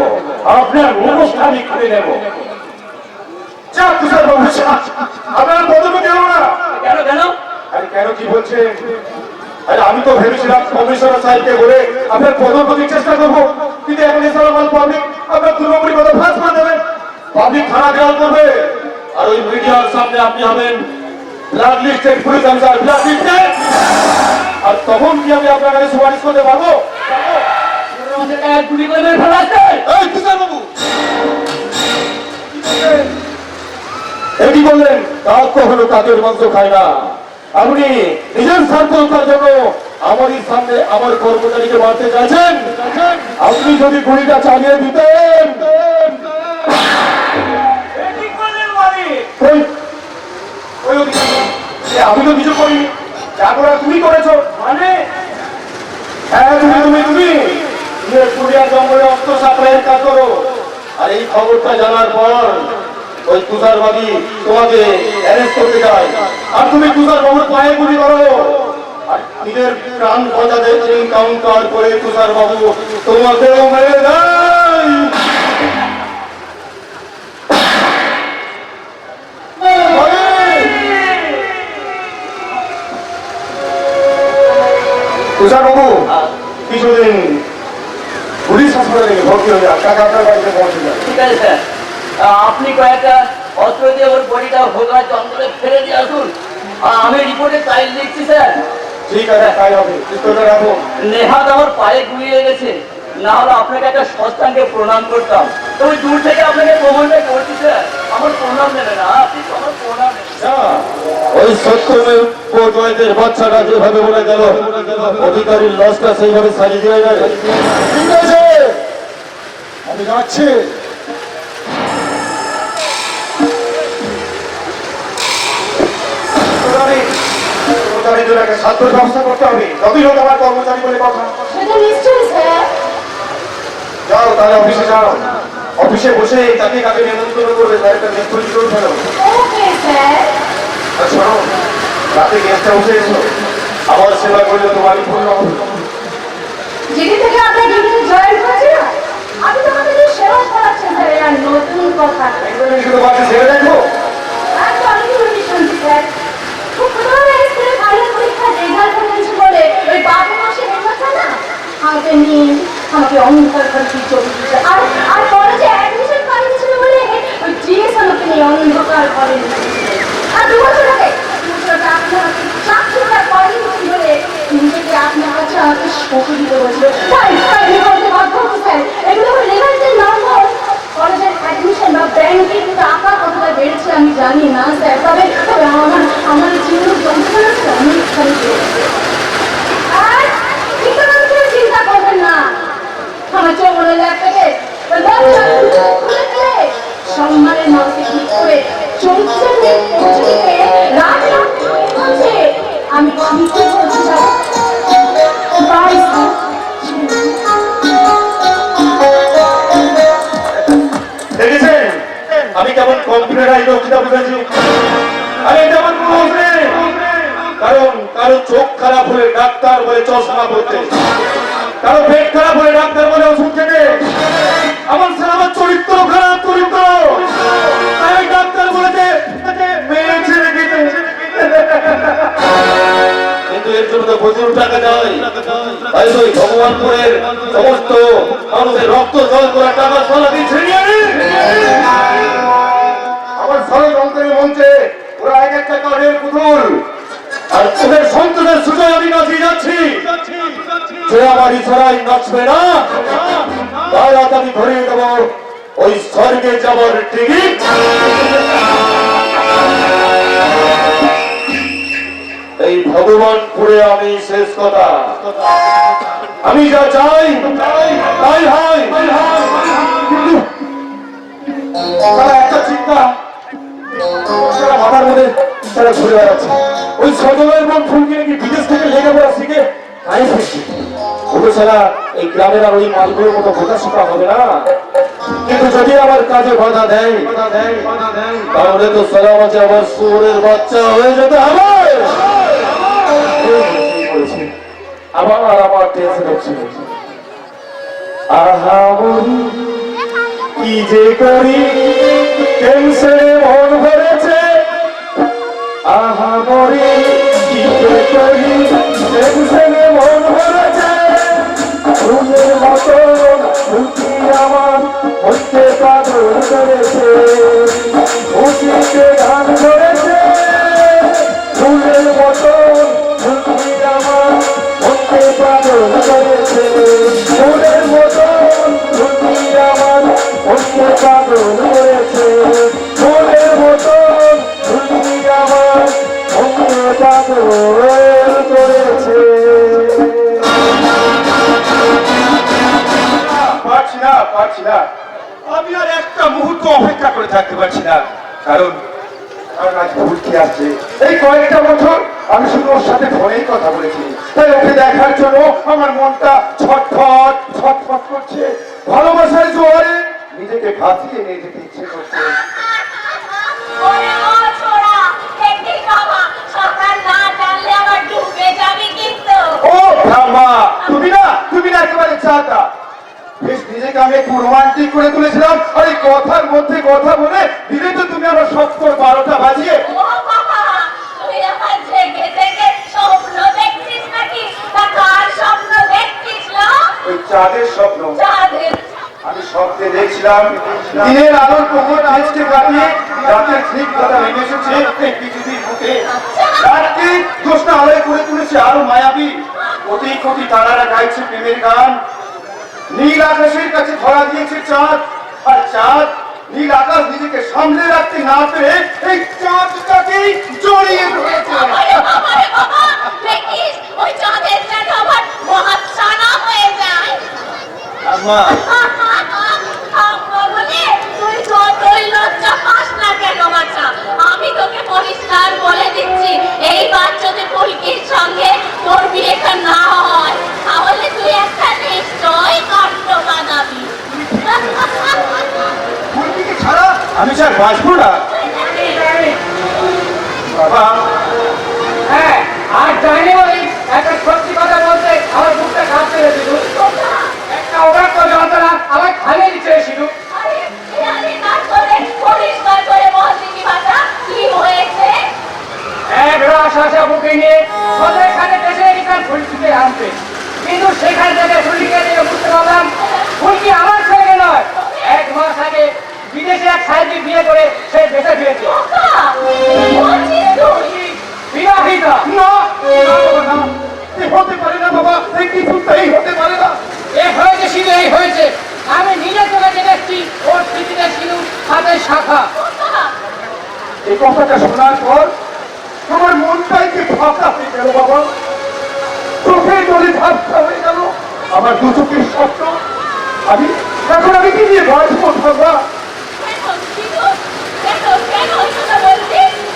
আপনার মুখোশটা আমি খুলে দেব। চাপ তুষার বাবু, আপনার পদবি দেব না। কেন কেন? আরে কেন কি বলছেন? আরে আমি তো ভেবেছিলাম কমিশনার সাহেবকে বলে আপনার পদোন্নতির চেষ্টা করবো, কিন্তু এখন ইসলামাবাদ পাবলিক আপনার দুর্গাপুরি কথা ফাঁস করে দেবেন, পাবলিক থানা ঘেরাও করবে, আর ওই মিডিয়ার সামনে আপনি হবেন black listed police officer, black listed. আর তখন কি আমি আপনার কাছে সুপারিশ করতে পারবো? গুলি করে মেরে ফেলাচ্ছে। এই তুষার বাবু, কি বললেন? কাক কখনো কাকের মাংস খায় না। আপনি নিজের স্বার্থ রক্ষার জন্য আমারই সামনে আমার কর্মচারীকে মারতে চাইছেন। আপনি যদি গুলিটা চালিয়ে দিতেন। কই? ওই অধিকারী, আমি তো কিছু করিনি, যা করা তুমি করেছো। মানে হ্যাঁ, তুমি পুরিয়া জঙ্গলে অস্ত্র সাপ্লাইয়ের কাজ করো। আর এই খবরটা জানার পর ওই তুষারবাদী তোমাকে অ্যারেস্ট করতে যায়, আর তুমি তুষার বাবুর পায়ে গুলি করো, আর নিজের প্রাণ বাঁচাতে এনকাউন্টার করে তুষার বাবু তোমাকেও মেরে দেয়। তুষার বাবু কিছুদিন পুলিশ হাসপাতালে ভর্তি হয়ে যান, টাকা আপনার বাড়িতে পৌঁছে যায়। ঠিক আছে স্যার, আপনি কয়েকটা অস্ত্র দিয়ে ওর বডিটা ভোগার জঙ্গলে ফেলে দিয়ে আসুন। আমি রিপোর্টে তাই লিখছি স্যার। ঠিক আছে, তাই হবে, পিস্তলটা রাখো। নেহাত আমার পায়ে গুলিয়ে গেছে, না হলে আপনাকে একটা সস্তানকে প্রণাম করতাম। তো ওই দূর থেকে আপনাকে প্রমাণটা করছি স্যার, আমার প্রণাম নেবে না, আপনি তো আমার প্রণাম নেবেন। ওই সত্যমের পর্যায়ের বাচ্চাটা যেভাবে বলে গেল, অধিকারীর লসটা সেইভাবে সাজিয়ে দেওয়া যায়। ঠিক আছে, আমি যাচ্ছি। কর্মচারীর জন্য একটা সাধ্যের ব্যবস্থা করতে হবে, যতই হোক আমার কর্মচারী বলে কথা। সেটা নিশ্চয়ই স্যার। যাও তাহলে অফিসে যাও, অফিসে বসে কাকে কাকে নিমন্ত্রণ করবে তার একটা লিস্ট তৈরি করে ফেলো। Okay sir. আর শোনো, রাতে গেস্ট হাউসে এসো, আমার সেবা করলে তোমারই পূর্ণ হবে। যেদিন থেকে আপনার ডিউটিতে জয়েন করেছি না, আমি তো আমাদের সেবা করাচ্ছেন স্যার, আর নতুন কথা। একদম শুধু বাড়িতে ছেড়ে দেখো। আর তো আমি কি শুনছি স্যার, খুব ছোটবেলা স্কুলে ফাইনাল পরীক্ষা রেজাল্ট করেছি বলে ওই বাবু মাসে রেজাল্ট না আমাকে নিয়ে আমাকে অঙ্ক অন্ধকার ঘরে কি চলছে আর আর কলেজে অ্যাডমিশন করেছিল বলে ওই টিএসএল ওকে নিয়ে অন্ধকার ঘরে আর 2 বছর আগে আপনার চাকরিটা করেনি বলে নিজেকে আপনার কাছে আমাকে শোকে দিতে বলছিল তাই করতে বাধ্য হচ্ছে স্যার এগুলো লেভেলের নম্বর কলেজের অ্যাডমিশন বা ব্যাংকে টাকা কতটা বেড়েছে আমি জানি না স্যার তবে আমার জীবন যন্ত্রণা স্যার আমি আর চিন্তা করবেন না আমার 54,000 থেকে সম্মানের নলকে ঠিক করে চরিত্রের পৌঁছে রাত বলছে আমি ঠিকই বলতে চাই বাই দেখেছেন আমি কেমন কম্পিউটারাইজ দক্ষতা বুঝেছি আরে তেমন কারণ চোখ খারাপ হলে ডাক্তার বলে চশমা পড়তে কারো পেট খারাপ হলে ডাক্তার বলে ওষুধ খেতে আমার স্যার আমার চরিত্র খারাপ চরিত্র তাই ওই ডাক্তার বলেছে মেয়ে ছেড়ে দিতে কিন্তু এর জন্য তো প্রচুর টাকা যায় তাই তো ওই ভগবানপুরের সমস্ত মানুষের রক্ত জল করা টাকা সলা দিয়ে ছেড়ে আনে আমার সরল অঙ্কের মঞ্চে ওরা এক একটা কাঠের পুতুল আর ওদের সন্তোষের সুযোগ আমি নাচিয়ে যাচ্ছি যে আমার ইশারায় নাচবে না তাই রাত আমি ধরিয়ে দেবো ওই স্বর্গে যাবার টিকিট এই ভগবানপুরে আমি শেষ কথা আমি যা চাই তাই হয় কিন্তু তারা একটা চিন্তা তারা মাথার মধ্যে তারা ঘুরে বেড়াচ্ছে ওই সজলের মন ফুলকে নাকি বিদেশ থেকে লেখাপড়া শিখে তাই ফিরছে ওকে ছাড়া এই গ্রামের আর ওই মালগুলোর মতো বোকা শোকা হবে না কিন্তু যদি আমার কাজে বাধা দেয় তাহলে তো সারা মাঝে আমার শুয়োরের বাচ্চা হয়ে যেতে হবে আবার আমার টেনশন হচ্ছে আহা মরি কি যে করি টেনশনে মন ভরেছে আহা মরি কি যে করি টেনশনে মন ভরেছে ফুলের মতো ফুলকি আমার হচ্ছে পাগল করেছে খুশিতে গান করেছে ফুলের মতো ফুলকি আমার হচ্ছে পাগল করেছে ফুলের মতো ফুলকি আমার হচ্ছে পাগল করেছে ফুলের মতো ফুলকি আমার হচ্ছে পাগল করেছে পারছি না আমি আর একটা মুহূর্ত অপেক্ষা করে থাকতে পারছি না কারণ আজ ভুলতে আসছে এই কয়েকটা বছর আমি শুধু ওর সাথে ফোনেই কথা বলেছি তাই ওকে দেখার জন্য আমার মনটা ছটফট ছটফট করছে ভালোবাসার জোয়ারে নিজেকে ভাসিয়ে নিয়ে যেতে ইচ্ছে করছে ওরে ও ছোড়া দেখি বাবা সকাল না জানলে আবার ডুবে যাবে কিন্তু ও ব্রহ্মা তুমি না একেবারে চাটা বেশ নিজেকে আমি একটু রোমান্টিক করে তুলেছিলাম আর এই কথার মধ্যে কথা বলে দিলে তো তুমি আমার সত্তর 12টা বাজিয়ে ও বাবা তুই আমার জেগে জেগে স্বপ্ন দেখছিস নাকি তা কার স্বপ্ন দেখছিস না ওই চাঁদের স্বপ্ন চাঁদের আমি স্বপ্নে দেখছিলাম দিনের আলোর প্রহর আজকে কাটিয়ে রাতের স্নিগ্ধতা নেমে এসেছে এই পৃথিবীর বুকে রাতকে জ্যোৎস্না আলোয় করে তুলেছে আরো মায়াবী কোটি কোটি তারারা গাইছে প্রেমের গান নীল আকাশের কাছে ধরা দিয়েছে চাঁদ আর চাঁদ নীল আকাশ নিজেকে সামলে রাখতে না পেরে এই চাঁদটাকেই জড়িয়ে ধরেছে বাবা দেখিস ওই চাঁদের যেন আবার মহাচ্ছানা হয়ে যায় আম্মা আম্মা বলে তুই যতই লজ্জা পাস না কেন বাচ্চা আমি তোকে পরিষ্কার বলে দিচ্ছি এইবার যদি ফুলকির সঙ্গে তোর বিয়েটা না হয় তাহলে তুই একটা নিশ্চয়ই কাণ্ড বানাবি ফুলকিকে ছাড়া আমি স্যার বাঁচবো না বাবা হ্যাঁ আর জানি ওই একটা সত্যি কথা বলতে আমার বুকটা কাঁপতে গেছিল একটা অবাক যন্ত্রণা আমার খালি দিচ্ছে শুধু পরিষ্কার করে বল দেখি বাচ্চা কি হয়েছে এক রাস আশা বুকে নিয়ে সেখানে দেশে এখানে ফুলকিকে আনতে কিন্তু সেখান থেকে ফুলকিকে নিয়ে বুঝতে পারলাম এই কথাটা শোনার পর আমার মনটাই কি ফাঁকা হয়ে গেল বাবা, চোখে জলে ঝাপসা হয়ে গেল আমার দু চোখের স্বপ্ন। এখন আমি কি নিয়ে বাঁচবো বাবা?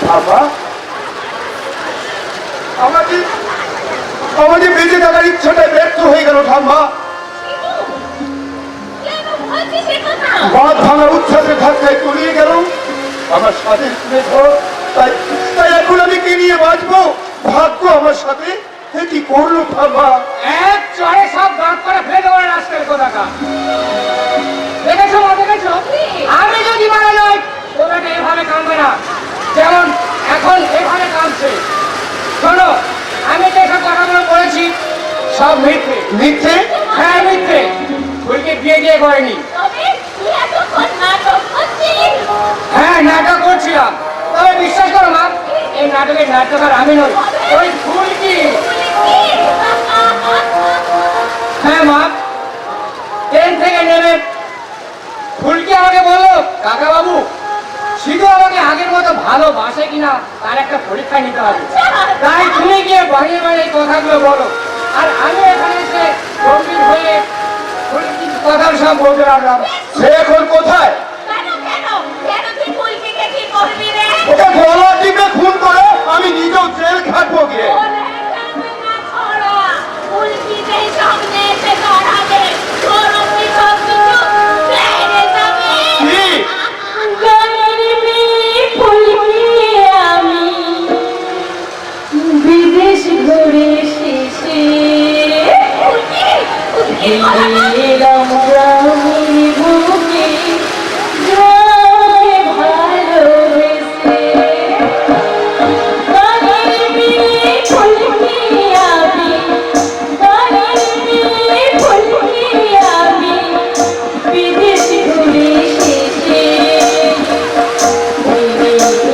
বাবা আমাদের বেঁচে থাকার ইচ্ছাটা ব্যর্থ হয়ে গেল ঠাম্মা। বাঁধ ভাঙার উচ্ছ্বাসে ধাক্কায় তলিয়ে গেল আমার সাথে স্নেহ। তাই তাই এখন আমি কি নিয়ে বাঁচবো? ভাগ্য আমার সাথে কি করলো ঠাম্মা? এক চড়ে সব দাঁত করে ফেলে দেবো রাস্তার কোথাকা। দেখেছো মা, দেখেছো? আমি যদি মারা যাই তোমরা এভাবে কাঁদবে না, যেমন এখন এভাবে কাঁদছে। শোনো, আমি যেসব কথাগুলো বলেছি সব মিথ্যে। মিথ্যে? হ্যাঁ মিথ্যে। ফুলকে বিয়ে করেনি। হ্যাঁ নাটক করছিলাম, তবে বিশ্বাস করো মা, এই নাটকের নাট্যকার আমি নই, ওই ফুলকি। হ্যাঁ মা, ট্রেন থেকে নেমে ফুলকি আমাকে বললো, কাকা বাবু শুধু আমাকে আগের মতো ভালোবাসে কিনা তার একটা পরীক্ষা নিতে হবে। তাই তুমি গিয়ে বাড়িয়ে বাড়িয়ে কথাগুলো বলো, আর আমি এখানে এসে গম্ভীর হয়ে ফুলকির কথা সব বলতে লাগলাম। সে এখন কোথায়? ওকে গলা টিপে খুন করে আমি নিজেও জেল খাটবো গিয়ে। বিদেশ ঘুরে শেষে এলাম গ্রামের বুকে, গ্রামে ভালোবেসে। গানের মেয়ে ফুলকি আমি, গানের মেয়ে ফুলকি আমি, বিদেশ ঘুরে শেষে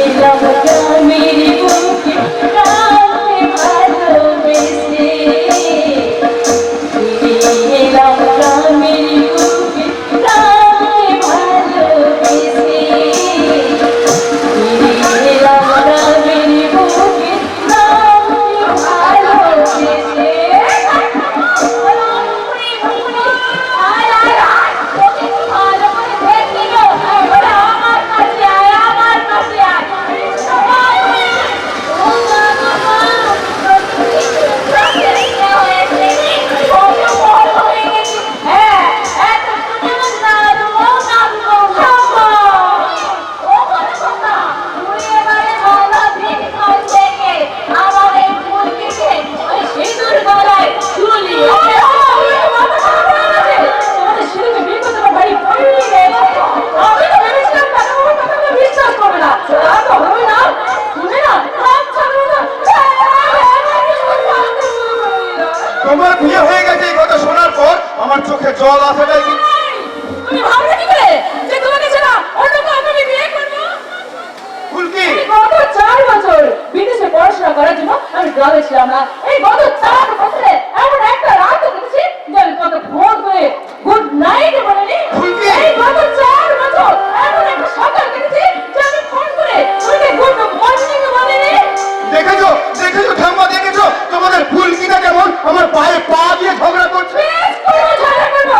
এলাম গ্রামের বুকে, গ্রামে ভালোবেসে। এলাম গ্রামের বুকে, গ্রামে ভালোবেসে। এলাম গ্রামের বুকে, গ্রামে ভালোবেসে। আয় আয় আয়, তোকে একটু ভালো করে দেখি গো। ওরে আমার কাছে আয়, আমার কাছে আয়। ও মা গো মা, তোমার বিয়ে হয়ে গেছে এই কথা শোনার পর আমার চোখে জল আসাটাই কি? তুমি ভাবলে কি করে যে তোমাকে ছাড়া অন্য কাউকে আমি বিয়ে করবো? ফুলকি গত 4 বছর বিদেশে পড়াশোনা করার জন্য আমি গ্রামে ছিলাম না। এই গত 4 বছরে এমন একটা রাত কেটেছে যে আমি কত ফোন করে গুড নাইট বলিনি। এই গত 4 বছর এমন একটা সকাল কেটেছে যে আমি ফোন করে তোমাকে গুড মর্নিং বলিনি। দেখেছো দেখেছো ঠাম্মা, দেখেছো তোমাদের ফুলকিটা কেমন আমার পায়ে পা দিয়ে ঝগড়া করছে? বেশ করবো, ঝগড়া করবো।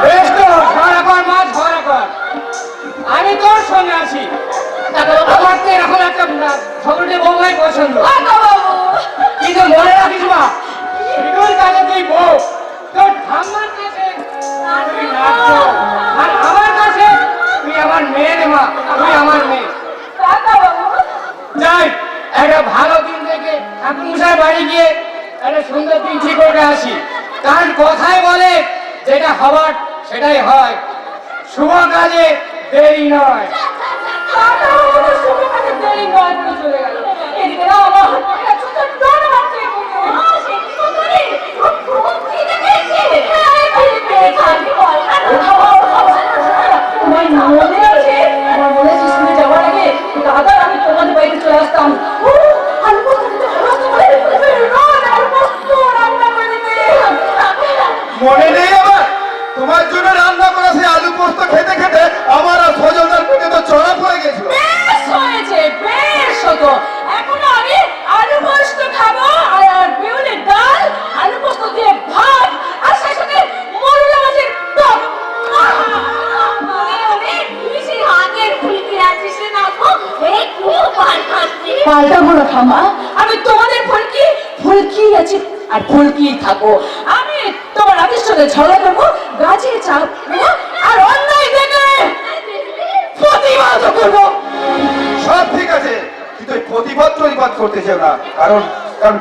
বেশ তো, ঝগড়া কর মা, ঝগড়া কর, আমি তোর সঙ্গে আছি। আমার তো এরকম একটা ঝগড়ে বউভাই পছন্দ। কিন্তু মনে রাখিস মা, শিডুল কাজে তুই বউ, তোর ঠাম্মার কাছে তুই নাচছো, আর আমার কাছে তুই আমার মেয়ে রে মা, তুই আমার মেয়ে। যাই একটা ভালো দিন থেকে ঠাকুর মশাই বাড়ি গিয়ে একটা সুন্দর দিন ঠিক করে আসি। কারণ কথাই বলে যেটা হবার সেটাই হয়, শুভ কাজে দেরি নয়। দাদা আমি তোমাদের বাড়িতে চলে আসতাম। আমি পাল্টাবো না ঠাম্মা, আমি তোমাদের ফুলকি আছি আর ফুলকি থাকো। আমি তোমার আদেশ সাথে ঝগড়া করবো, গাছে চাপবো আর অন্যায় দেখে প্রতিবাদ করবো। সব ঠিক আছে, কিন্তু এই প্রতিবাদ করতে চাও না, কারণ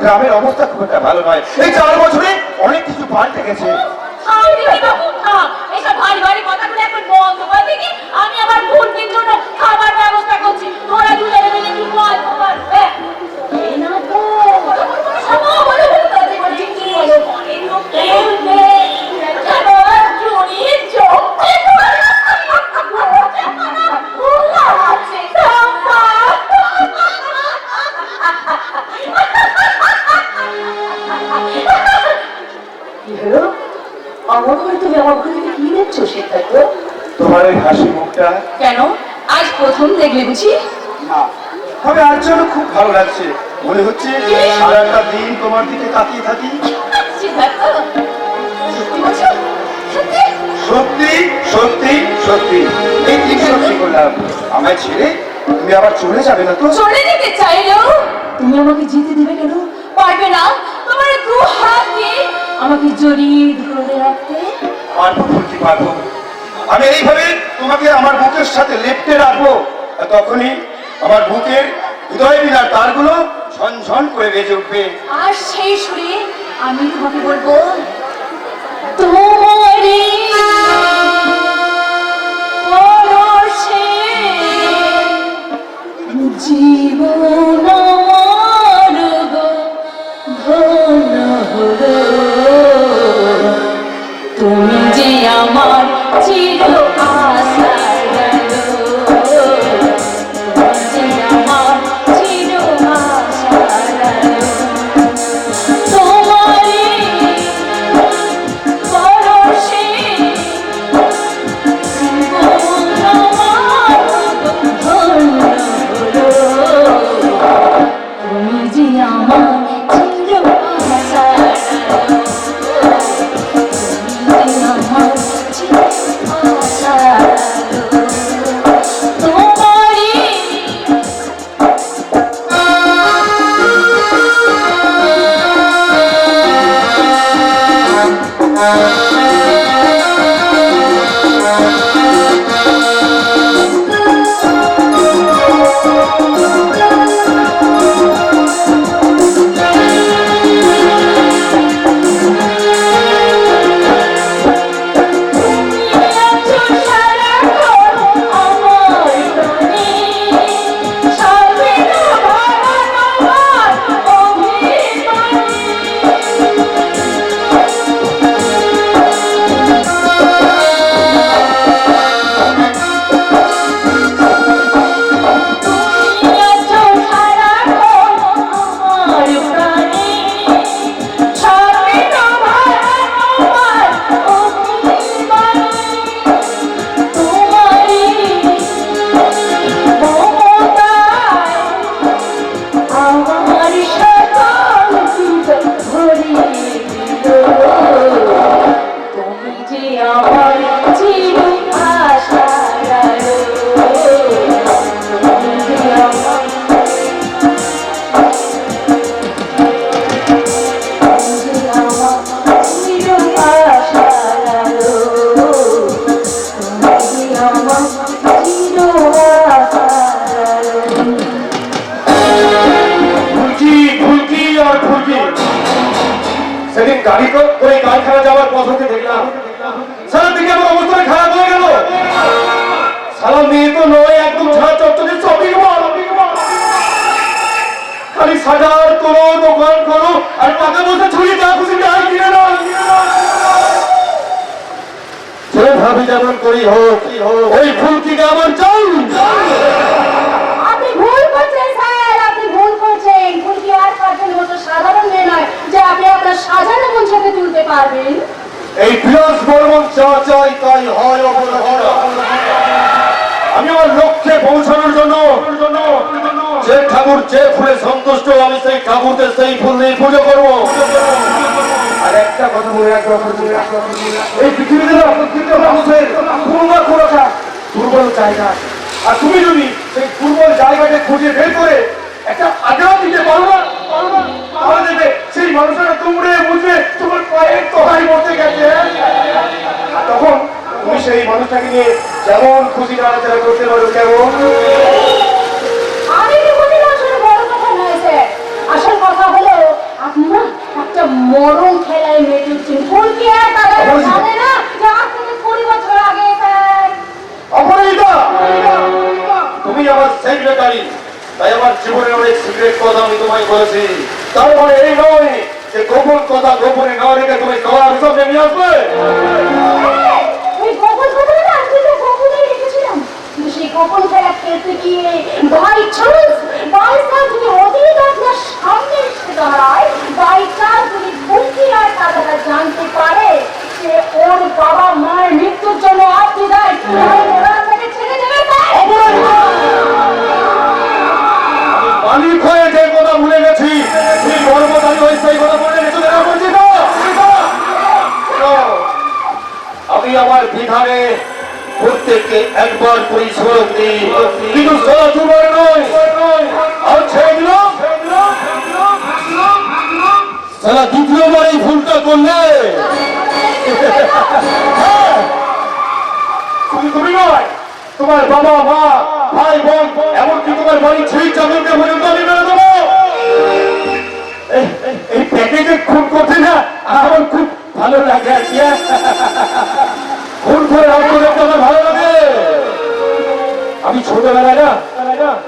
গ্রামের অবস্থা খুব একটা ভালো নয়। এই 4 বছরে অনেক কিছু পাল্টে গেছে। এসব ভারী ভারী কথাগুলো এখন বন্ধ করে দেখি, আমি আমার ফুলকির জন্য খাবার ব্যবস্থা করছি। তোরা দুজনে মিলে কি বল তোমার এই না তো বলো বলো তাদের বলছি কি বলো অনেক লোক খেলবে খাবার চুরি চোখে আমার ঘরে তুমি আমার ঘরে কি দেখছো সেটা তো তোমার এই হাসি মুখটা কেন আজ প্রথম দেখলে বুঝি? না, তবে আজ যেন খুব ভালো লাগছে। মনে হচ্ছে সারাটা দিন তোমার দিকে তাকিয়ে থাকি। সিদ্ধার্থ সত্যি বলছো? সত্যি? সত্যি সত্যি সত্যি। এই কি সত্যি করলাম? আমায় ছেড়ে তুমি আবার চলে যাবে না তো? চলে যেতে চাইলেও তুমি আমাকে যেতে দেবে কেন? পারবে না তোমার 2 হাত দিয়ে আমাকে জড়িয়ে ধরে রাখতে? পারবো ফুলকি, পারবো। আমি এইভাবে তোমাকে আমার বুকের সাথে লেপ্টে রাখবো, আর তখনই আমার বুকের হৃদয় বিনার তারগুলো ঝনঝন করে বেজে উঠবে। আর সেই সুরে আমি তোমাকে বলবো, তোমারই পরশে জীবন আমার গো ধন্য হলো, তুমি যে আমার চির আশার আলো, তুমি যে আমার চির আশার আলো, তোমারই পরশে জীবন আমার ধন্য হলো, তুমি যে আমার চির আশার আলো, তুমি যে আমার চির আশার আলো, তোমারই সেদিন গাড়ি করে কারখানা যাওয়ার পথে দেখলাম সারা দিকে আমার অবস্থা খারাপ হয়ে গেল। সারা মেয়ে তো নয়, একদম ঝাঁ চটচটে শপিং মল, খালি সাজার করো, দোকান করো আর টাকা পয়সা ছুঁড়ে যা খুশি তাই কিনে নাও। যেভাবে যেমন করি হোক ওই ফুলকিকে আমার চাই। আপনি ভুল করছেন স্যার, আপনি ভুল করছেন। ফুলকি আর পারবেন মতো সাধারণ মেয়ে নয় যে আপনি আপনার সাজানো মন সাথে তুলতে পারবেন। এই বিলাস বর্মন চা চাই তাই হয় অবহেলা। আমি আমার লক্ষ্যে পৌঁছানোর জন্য যে ঠাকুর যে ফুলে সন্তুষ্ট, আমি সেই ঠাকুরকে সেই ফুল দিয়ে পুজো করবো। আর একটা কথা মনে রাখবো, এই পৃথিবীতে না প্রত্যেকটা মানুষের দুর্বল জায়গা, আর তুমি যদি সেই দুর্বল জায়গাটা খুঁজে বের করে একটা মানুষটা তোমরে বুঝে তোমার পায়ের তলায় বসে গেছে। আর তখন তুমি সেই মানুষটাকে নিয়ে যেমন খুশি নাড়াচাড়া করতে পারো কেমন। আমি কি বলি না, আসলে বড় কথা নয় স্যার। আসল কথা হলো আপনি না একটা মরণ খেলায় মেতে উঠছেন। ফুলকি আর তারা জানে না যে আজ থেকে 20 বছর আগে স্যার। অপরাজিতা, তুমি আমার সেক্রেটারি, তাই আমার জীবনের অনেক সিক্রেট কথা আমি তোমায় বলেছি। তার মানে এই নয় যে গোপন কথা গোপনে না রেখে তুমি সবার সামনে নিয়ে আসবে। ওই গোপন কথাটা না আমি তো গোপনেই রেখেছিলাম, কিন্তু সেই গোপন খেলা খেলতে গিয়ে বাই চান্স যদি অতীত আপনার সামনে এসে দাঁড়ায়, বাই চান্স যদি ফুলকি আর তারা জানতে পারে যে ওর বাবা মায়ের মৃত্যুর জন্য আপনি দায়, ওরা আপনাকে ছেড়ে দেবে স্যার। মালিক হয়ে যে কথা ভুলে গেছি, তুমি কর্মচারী হয়ে সেই কথা বলে গেছো। আমি আমার বিধানে প্রত্যেককে একবার পরিশ্রম দিই, কিন্তু সারা দুবার নয়। আর ছেড়ে দিলাম, সারা দ্বিতীয়বার এই ভুলটা করলে তুমি নয়, তোমার বাবা মা ভাই বোন এমনকি তোমার বাড়ির ছেলে চাকরকে পর্যন্ত আমি মেরে দেবো। এই প্যাকেজে খুন করতে না আমার খুব ভালো লাগে আর কি। খুন করে রক্ত দেখতে আমার ভালো লাগে। আমি ছোটবেলায় না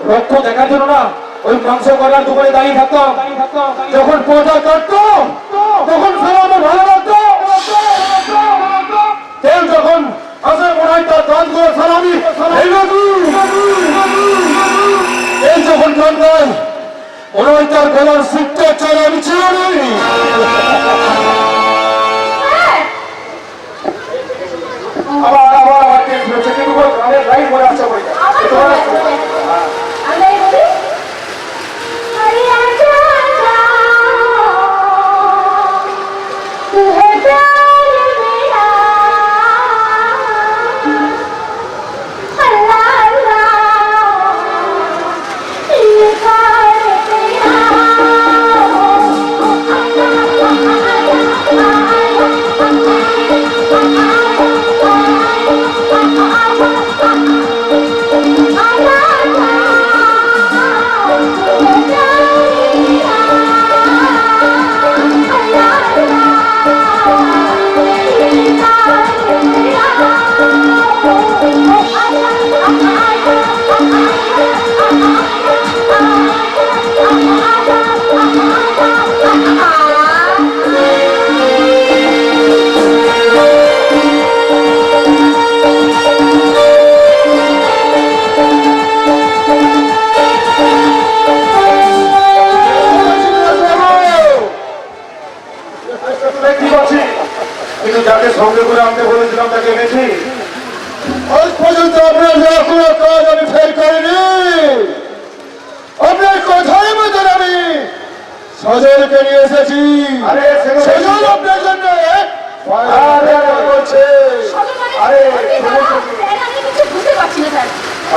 রক্ত দেখার জন্য না ওই মাংস করার দোকানে দাঁড়িয়ে থাকতাম। যখন পচা কাটতো তখন সব আমার ভালো লাগতো। কেউ যখন আসে মনে হয় তার দান করে সালামি, এই যখন গান গায় মনে হয় তার গলার সিটটা চাই আমি ছিল নেই। আবার আবার আবার টেস্ট হচ্ছে, কিন্তু গানের লাইন মনে আসছে বলে কিন্তু যাকে সঙ্গে করে আনতে বলেছিলাম তাকে এনেছি। আজ পর্যন্ত আপনার যা কোনো কাজ আমি ফেল করিনি। আপনার কথাই মতন আমি সজলকে নিয়ে এসেছি। আরে সজল আপনার জন্য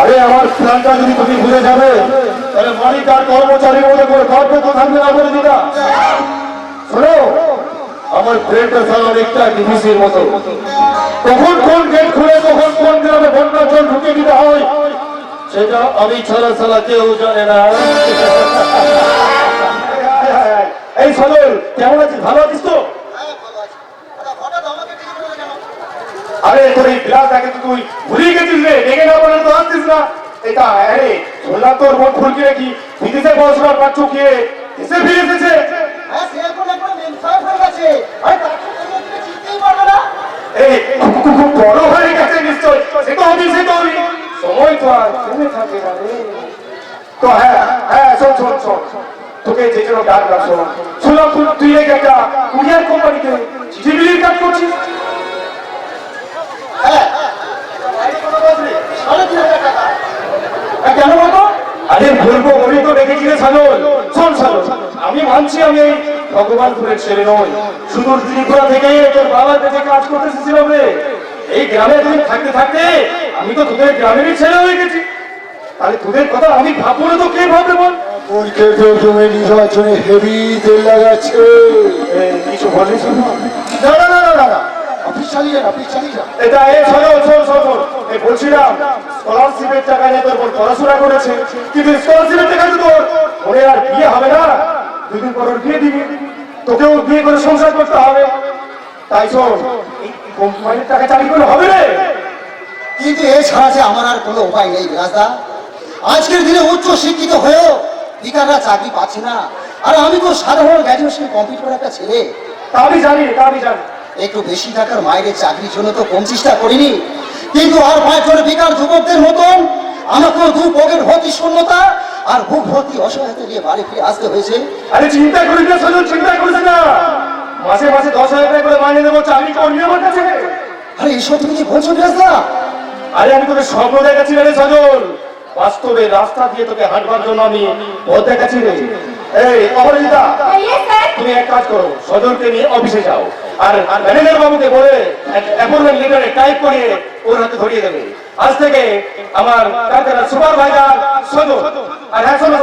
আরে আমার প্ল্যানটা যদি তুমি বুঝে যাবে তাহলে মালিক আর কর্মচারীর মধ্যে করে গল্প তো থাকবে না বলে দিদা। শোনো, আমার ব্রেনটা সারা অনেকটা ডিভিসির মতো। কখন কোন গেট খুলে কখন কোন গ্রামে বন্যার জল ঢুকে দিতে হয় সেটা আমি ছাড়া ছাড়া কেউ জানে না। এই সজল কেমন আছিস? ভালো আছিস তো? আরে তোর এই বিলাসটাকে তো তুই ভুলিয়ে গেছিস রে, ডেকে না বলে তো আসছিস না। এটা আরে শুনলাম তোর বোন ফুলকি নাকি বিদেশে পড়াশোনার পাঠ চুকিয়ে এসে ফিরে এসেছে। খুব বড় হয়ে গেছে নিশ্চয়। সে তো হবি সময় তো আর থেমে থাকে না রে। তো হ্যাঁ হ্যাঁ শোন শোন শোন, তোকে যে জন্য ডাকলাম শোন, শুনলাম তুই একটা কুরিয়ার কোম্পানিতে চিঠি বিলির কাজ করছিস। কেন বলতো? আরে বলবো বলি তো দেখেছি রে সাজল। শোন সাজল, আমি মানছি আমি এই ভগবানপুরের ছেলে নই, সুদূর ত্রিপুরা থেকে তোর বাবার কাছে কাজ করতে এসেছিলাম রে। এই গ্রামে তুমি থাকতে থাকতে আমি তো তোদের গ্রামেরই ছেলে হয়ে গেছি। তাহলে তোদের কথা আমি ভাববো না তো কে ভাববে বল? ওর কেটে জমি নির্বাচনে হেভি তেল লাগাচ্ছে। কিছু বলিস না না না না না না, অফিস চালিয়ে যা, অফিস চালিয়ে যা। এটা এই শোন এই বলছিলাম স্কলারশিপের টাকা নিয়ে তোর বোন পড়াশোনা করেছে, কিন্তু স্কলারশিপের টাকা তো তোর ওরে আর বিয়ে হবে না, দুদিন পর ওর বিয়ে দিবি, তোকেও বিয়ে করে সংসার করতে হবে। তাই শোন, এই কোম্পানির টাকা চাকরি করলে হবে রে। কিন্তু এছাড়া যে আমার আর কোনো উপায় নেই রাজদা। আজকের দিনে উচ্চ শিক্ষিত হয়েও বেকাররা চাকরি পাচ্ছে না, আর আমি তো সাধারণ গ্র্যাজুয়েশন কমপ্লিট করা একটা ছেলে। তা আমি জানি। একটু বেশি টাকার মায়ের চাকরির জন্য তো কম চেষ্টা করিনি, কিন্তু আর 5 জন বেকার যুবকদের মতন আমাকেও 2 পকেট ভর্তি শূন্যতা আর বুক ভর্তি অসহায়তা নিয়ে বাড়ি ফিরে আসতে হয়েছে। আরে চিন্তা করিস না সজল, চিন্তা করিস না, মাসে 10,000 টাকা করে মাইনে দেবো, চাকরি করবি আমার কাছে। আরে এসব তুমি কি বলছো রাজদা? আরে আমি তোকে স্বপ্ন দেখাচ্ছি রে সজল, বাস্তবে রাস্তা দিয়ে তোকে হাঁটবার জন্য আমি পথ দেখাচ্ছি রে। এই অপরাজিতা, Yes, sir. তুমি এক কাজ করো, সজলকে নিয়ে অফিসে যাও, আর ম্যানেজার বাবুকে বলে অ্যাপয়েন্টমেন্ট লেটারে টাইপ করিয়ে ওর হাতে ধরিয়ে দেবে। আজ থেকে আমার কারখানার সুপারভাইজার সজল। আর হ্যাঁ শোনো,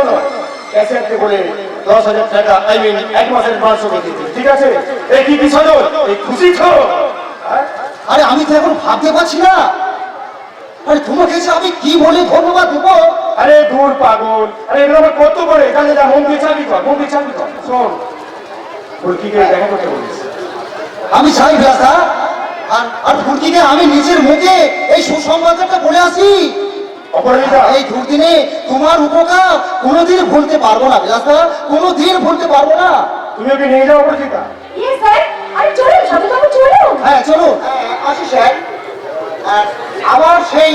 ক্যাশিয়ারকে বলে 10,000 টাকা, আই মিন 1 মাসের 500 টাকা দিতে, ঠিক আছে? এই কি সজল, এই খুশি তো? হ্যাঁ? আরে আমি তো এখন ভাবতে পারছি না, আরে তোমাকে যে আমি কি বলে ধন্যবাদ দেবো। আরে দূর পাগল, আরে এগুলো আমার কত করে, যা মন দিয়ে চাকরি কর, শোন ফুলকিকে দেখা করতে বলিস। আমি চাই রাজদা, আর ফুলকিকে আমি নিজের মুখে এই সুসংবাদটা বলে আসি। অপরাজিতা, এই দুর্দিনে তোমার উপকার কোনোদিন ভুলতে পারবো না রাজদা, কোনোদিন ভুলতে পারবো না। তুমি ওকে নিয়ে যাও অপরাজিতা। Yes, sir. আরে চলুন, সজলবাবু চলুন। হ্যাঁ চলো আসি স্যার। আবার সেই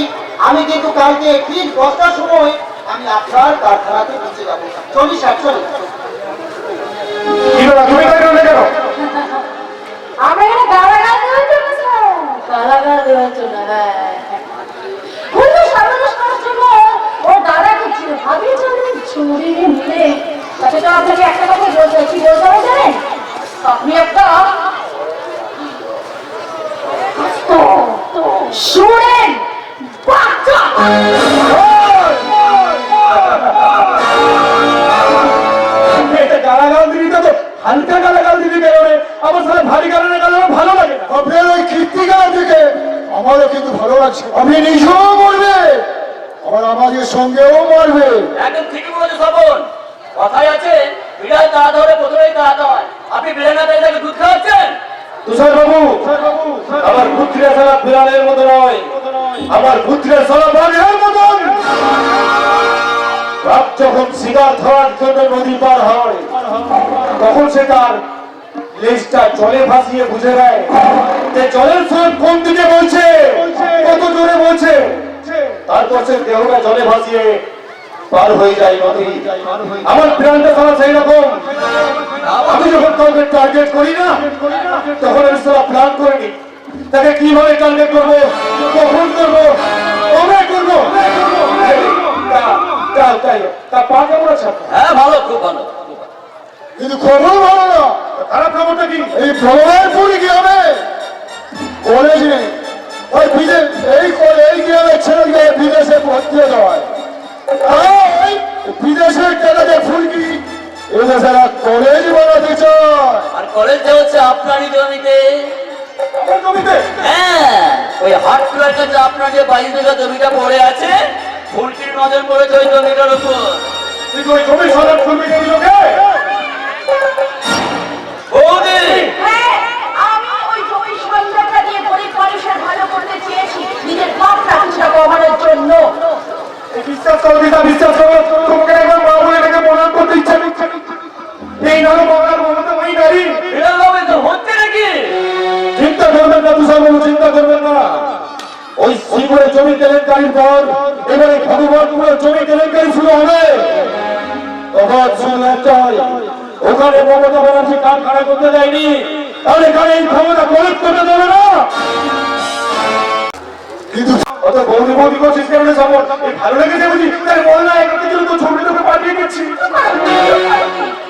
আমি কিন্তু কালকে ঠিক 10টার সময় আমি আপনার কারখানাতে পৌঁছে যাবো। চলি স্যার, চলি। কি বলা, তুমি তাই করলে কেন? আমরা এখানে গালাগাল দেওয়ার জন্য স্যার, গালাগাল দেওয়ার জন্য, হ্যাঁ। বলতো সর্বনাশ করার জন্য ও দাদাকে ভাবিয়ে চললেন ছুরি মিলে। তাকে তো আপনাকে একটা কথা বলতে, কি বলতে হবে জানেন? আপনি একটা শুনেন বাচ্চা। এটা গালাগাল দিবি তো হালকা গালাগাল দিবি কেন রে? আমার সাথে ভারী গালাগাল ভালো লাগে না। আপনার ওই কীর্তি গান থেকে আমারও কিন্তু ভালো লাগছে। আপনি নিজেও মরবে, আবার আমাদের সঙ্গেও মরবে। একদম ঠিকই বলেছে শ্রবণ, কথাই আছে বিড়াল তাড়া ধরে প্রথমেই তাড়াতে হয়। আপনি বিড়াল না তাই তাকে দুধ খাওয়াচ্ছেন? তুষার বাবু, আমার বুদ্ধিরা সারা বিড়ালের মতো নয়, আমার বুদ্ধিরা সারা বাঘের মতন। বাঘ যখন শিকার ধরার জন্য নদী পার হয়, তখন সে তার লেজটা জলে ভাসিয়ে বুঝে নেয় যে জলের স্রোত কোন দিকে বলছে, কত জোরে বলছে। তারপর সে দেহটা জলে ভাসিয়ে পার হয়ে যায় নদী। আমার প্রাণটা সারা সেই রকম। আমি যখন কাউকে টার্গেট করি না, তখন আমি সারা প্ল্যান করে নিই তাকে কিভাবে টার্গেট করবো, কখন করবো, কবে করবো। তা পা কেমন আছে? হ্যাঁ ভালো, খুব ভালো। কিন্তু খবর ভালো না। খারাপ খবরটা কি? এই প্রলয়ের পরে কি হবে? কলেজ নেই, ওই বিদেশ, এই গ্রামের ছেলেকে বিদেশে ভর্তি হতে হয়। তাই বিদেশের টাকাতে ফুলকি এদেশেরা কলেজ বানাতে চায়। আর কলেজটা হচ্ছে আপনারই জমিতে। আমার জমিতে? হ্যাঁ, ওই হাট খোলার কাছে আপনার যে 22 বিঘা জমিটা পড়ে আছে, ফুলকির নজর পড়েছে ওই জমিটার উপর। তুই ওই জমি সরাব করবি কেন লোকে? বৌদি, হ্যাঁ, আমি ওই জমির সন্ধানটা দিয়ে গরিব মানুষের ভালো করতে চেয়েছি, নিজের পাপটা কিছুটা কমানোর জন্য। এই বিশ্বাস করো দিদা, বিশ্বাস করো, তোমাকে একবার মা বলে এটাকে প্রণাম করতে ইচ্ছা করছে। এই নাম বাংলার মমতা ওই নারী। বিড়াল বাবু তো হচ্ছে নাকি? চিন্তা করবেন না তুষার বাবু, চিন্তা করবেন না। ওই শ্রীপুরের জমি কেলেঙ্কারির পর এবারে ভগবানপুরের জমি কেলেঙ্কারি শুরু হবে। তখন শুধু একটাই, ওখানে মমতা ব্যানার্জি কান খাড়া করতে দেয়নি, তাহলে এখানে এই ক্ষমতা প্রয়োগ করতে দেবে না। কিন্তু অত বৌদি করছিস কেন রে সবর? এই ভালো লেগেছে বুঝি? তাই বল না, এখান থেকে তো ছবি তোকে পাঠিয়ে দিচ্ছি।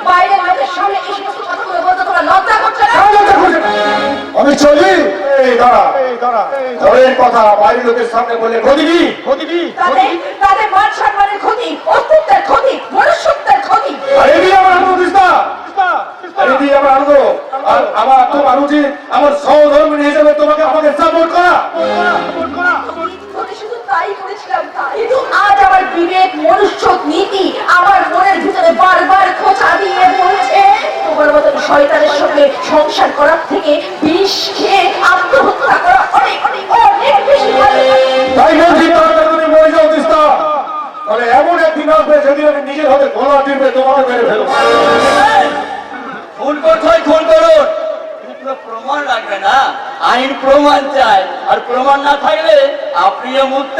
বাইরের লোকের সামনে এই সমস্ত কথাগুলো বলতে তোরা লজ্জা করছে না? আমি চলি। এই দাঁড়া, ঘরের কথা বাইরের লোকের সামনে বলে ক্ষতি কি? তাদের মান সম্মানের ক্ষতি, অস্তিত্বের ক্ষতি, মনুষ্যত্বের ক্ষতি। এমন একদিন আসবে যেদিন আমি নিজের হাতে গলা টিপে তোমাকে মেরে ফেলবো। খুন করতে হয় খুন করুন, কিন্তু কোনো প্রমাণ লাগবে না। আইন প্রমাণ চাই, আর প্রমাণ না থাকলে আপনিও মুক্ত,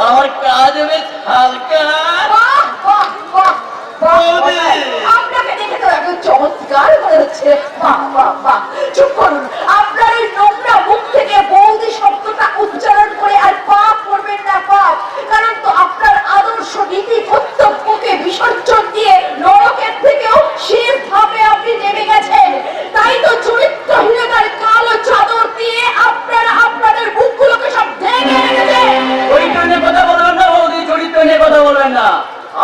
আমার কাজ বেশ হালকা। বাহ বাহ বাহ বাহ বৌদি! আপনাকে দেখে তো একদম চমৎকার মনে হচ্ছে। বাহ বাহ বাহ, চুপ করুন। আপনার এই নোংরা মুখ থেকে বৌদি শব্দটা উচ্চারণ করে আর পাপ করবেন না, পাপ। কারণ তো আপনার আদর্শ নীতি কর্তব্যকে বিসর্জন দিয়ে নরকের থেকেও শেষ ধাপে আপনি নেমে গেছেন। তাই তো চরিত্রহীনতার কালো চাদর দিয়ে আপনারা আপনাদের মুখগুলোকে সব ঢেকে রেখেছেন। চরিত্র নিয়ে কথা বলবেন না বৌদি, চরিত্র নিয়ে কথা বলবেন না।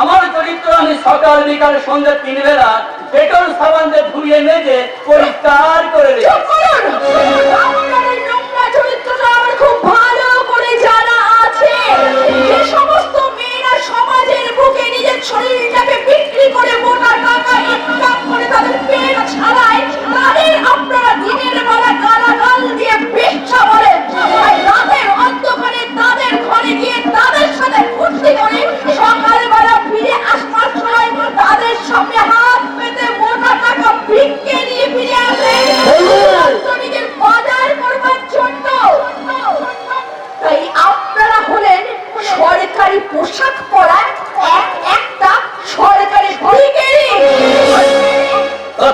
আমার চরিত্র আমি সকাল বিকাল সন্ধ্যা 3 বেলা ডেটল সাবান দিয়ে ধুয়ে মেজে পরিষ্কার করে রেখেছি। চুপ করুন। আপনার এই নোংরা চরিত্রটা আমার খুব ভালো করে জানা আছে। যে সমস্ত মেয়েরা সমাজের বুকে নিজের শরীরটাকে বিক্রি করে মোটা টাকা ইনকাম করে তাদের পেট ছাড়ায়, তাদের আপনারা দিনের বেলা গালাগাল দিয়ে বেশ্যা বলেন, আর রাতের অন্ধকারে তাদের ঘরে গিয়ে তাদের সাথে ফুর্তি করে সকালবেলা ফিরে আসবার সময় তাদের সামনে হাত পেতে মোটা টাকা ভিক্ষে নিয়ে ফিরে আসে নিজের বাজার করবার জন্য। তাই আপনারা হলেন সরকারি পোশাক পরা একটা সরকারি ভিখারি।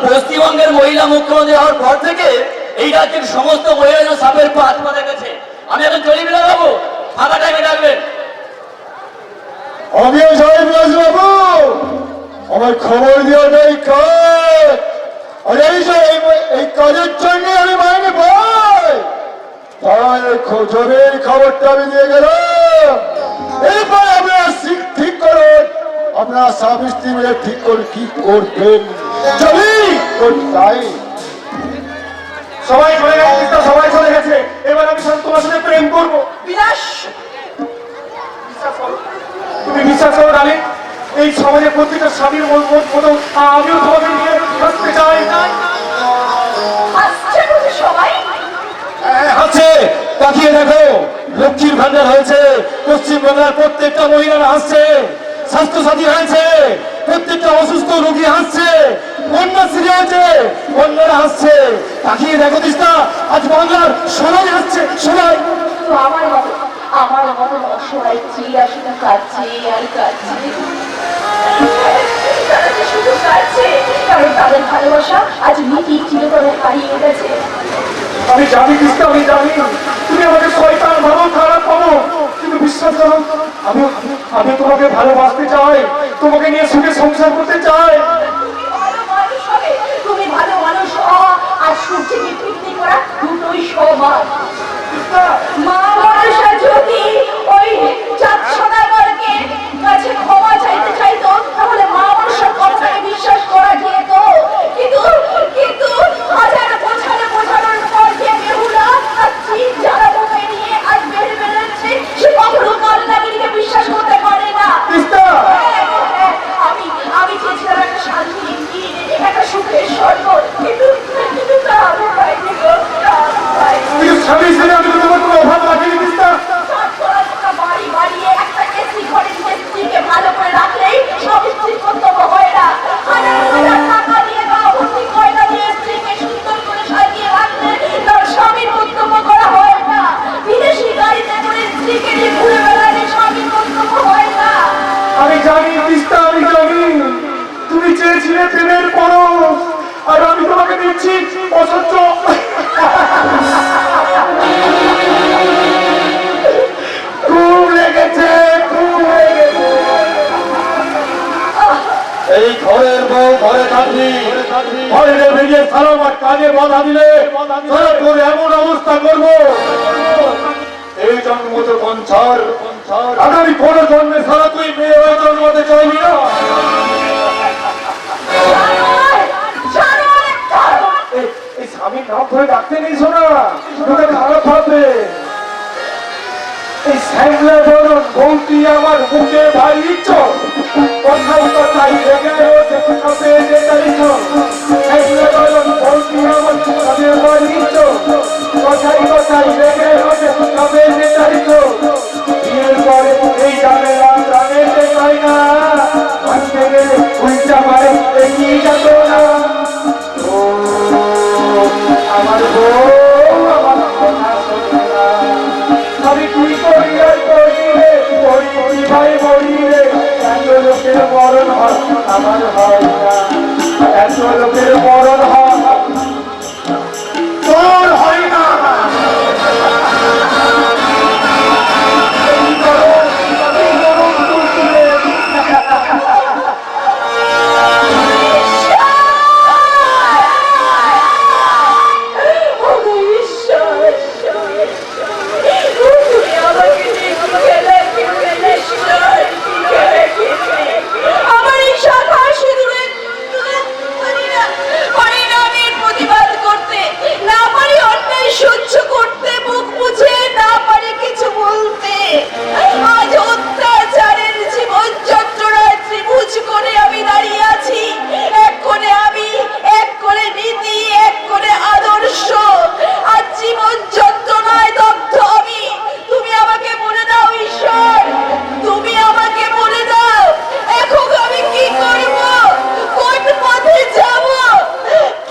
পশ্চিমবঙ্গের মহিলা মুখ্যমন্ত্রী হওয়ার পর থেকে এই রাজ্যের সমস্ত মহিলা সাপের পাত পা দেখেছে। আমি এখন চলি বিনা বাবু, ফাঁকা টাইমে ডাকবেন। আমিও যাই বাবু, আমার খবর দিয়ে নেই কাজ, আর এই কাজের জন্য আমি মাইনে পাই। তাই জমির খবরটা আমি দিয়ে গেলাম। এরপর আপনারা ঠিক করুন, আপনারা স্বামী স্ত্রী মিলে ঠিক করে কি করবেন। চলি তাই সবাই চলে গেছে, সবাই চলে গেছে, এবার আমি তোমার সাথে প্রেম করবো। বিলাস, তুমি বিশ্বাস করো ডালি, এই সমাজে প্রত্যেকটা স্বামীর মতো আমিও তোমাকে নিয়ে থাকতে চাই। হাসছে বুঝি সবাই? আছে, তাকিয়ে দেখো, লক্ষ্মীর ভান্ডার হয়েছে, পশ্চিমবঙ্গের প্রত্যেকটা মহিলারা হাসছে, স্বাস্থ্যসাথী হয়েছে, প্রত্যেকটা অসুস্থ রোগী হাসছে, কন্যাশ্রী হয়েছে, কন্যারা হাসছে। তাকিয়ে দেখো দিস্তা, আজ বাংলার সবাই হাসছে, সবাই। তো আমার মতো অসহায় চেয়ে আসলে কাঁদছে আর কাঁদছে। তারা যে শুধু কাঁদছে কারণ তাদের ভালোবাসা আজ নীতি চিরতরে হারিয়ে গেছে। আমি জানি দিস্তা, আমি জানি তুমি আমাকে শয়তান ভালো, খারাপ পাবো, কিন্তু বিশ্বাস করো, আমি তোমাকে ভালোবাসতে চাই, তোমাকে নিয়ে সুখে সংসার করতে চাই। তুমি ভালো মানুষ হওয়া আর সূর্যকে পিকনিক করা দুটোই সমান। মা মানুষরা যদি ওই চাঁদ সদাগরকে কাছে ক্ষমা চাইতে চাইতো তাহলে মা মানুষের কথাকে বিশ্বাস করা যেত। কিন্তু হাজার বোঝানোর পর যে বেহুলা আর চিন যারা মুখে নিয়ে আজ বেড়েছে সে কখনো কান্নাগিরিকে বিশ্বাস করতে পারে না। আমি চেয়েছিলাম একটা শান্তি, একটা সুখের স্বর্গ, কিন্তু তা আমি পাইনি গো, তা আমি পাইনি। স্বামী ছেলে আমি তো তোমার কোনো অভাব রাখিনি দিস্তা। বাড়ি বাড়িয়ে একটা এসি ঘরে নিজের স্ত্রীকে ভালো করে রাখলেই সব স্ত্রীর কর্তব্য হয় না। হাজার হাজার টাকা দিয়ে বা ভর্তি কয়টা দিয়ে স্ত্রীকে সুন্দর করে সাজিয়ে রাখলে তার স্বামীর কর্তব্য করা হয় না। বিদেশি গাড়িতে করে স্ত্রীকে নিয়ে ঘুরে বেড়ালে স্বামীর কর্তব্য হয় না। আমি জানি দিস্তা, আমি জানি তুমি চেয়েছিলে প্রেমের পরশ, আর আমি তোমাকে দিচ্ছি অসহ্য। খুব লেগেছে, খুব লেগেছে। এই ঘরের বউ ঘরে থাকবি, ঘরে বেরিয়ে সারা আমার কাজে বাধা দিলে সারা করে এমন অবস্থা করবো, এই জন্ম তো কঞ্চার, আগামী কোনো জন্মে সারা তুই মেয়ে হয়ে জন্মাতে চাইবি না। এই স্বামীর নাম ধরে ডাকতে নেই, শোনা তোকে খারাপ ভাববে। এই স্যাংলা বরণ বৌটি আমার মুখে ভাই ইচ্ছ, কথাই লেগে রয়েছে খাবে যে তারিখ। স্যাংলা বরণ বৌটি আমার মুখে ভাই ইচ্ছ, কথাই লেগে রয়েছে খাবে যে তারিখ। বিয়ের পরে এই জানে রাগ রাগে চাই না। মরণ হয় আমার হয় না, এত লোকের মরণ হয় তোর হয় না। আমার এই শাখা সিঁদুরের পরিণামের প্রতিবাদ করতে না পারি, অন্যায় সহ্য করতে, মুখ বুঝে না পারি কিছু বলতে। আজ অত্যাচারের জীবন যন্ত্রণায় ত্রিভুজ করে আমি দাঁড়িয়ে আছি। এক কোণে আমি, এক কোণে নীতি, এক কোণে আদর্শ। আর জীবন যন্ত্রণায় দগ্ধ আমি। তুমি আমাকে বলে দাও ঈশ্বর, তুমি আমাকে বলে দাও এখন আমি কি করব, কোন পথে যাব,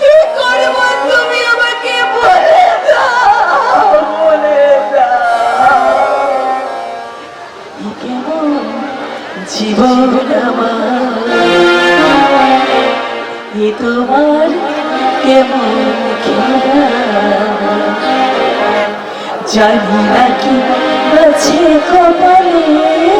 কি করব, তুমি আমাকে বলে দাও, বলে দাও। কেমন জীবন আমার, এ তোমার কেমন খেলা, জানি না কি আছে কপালে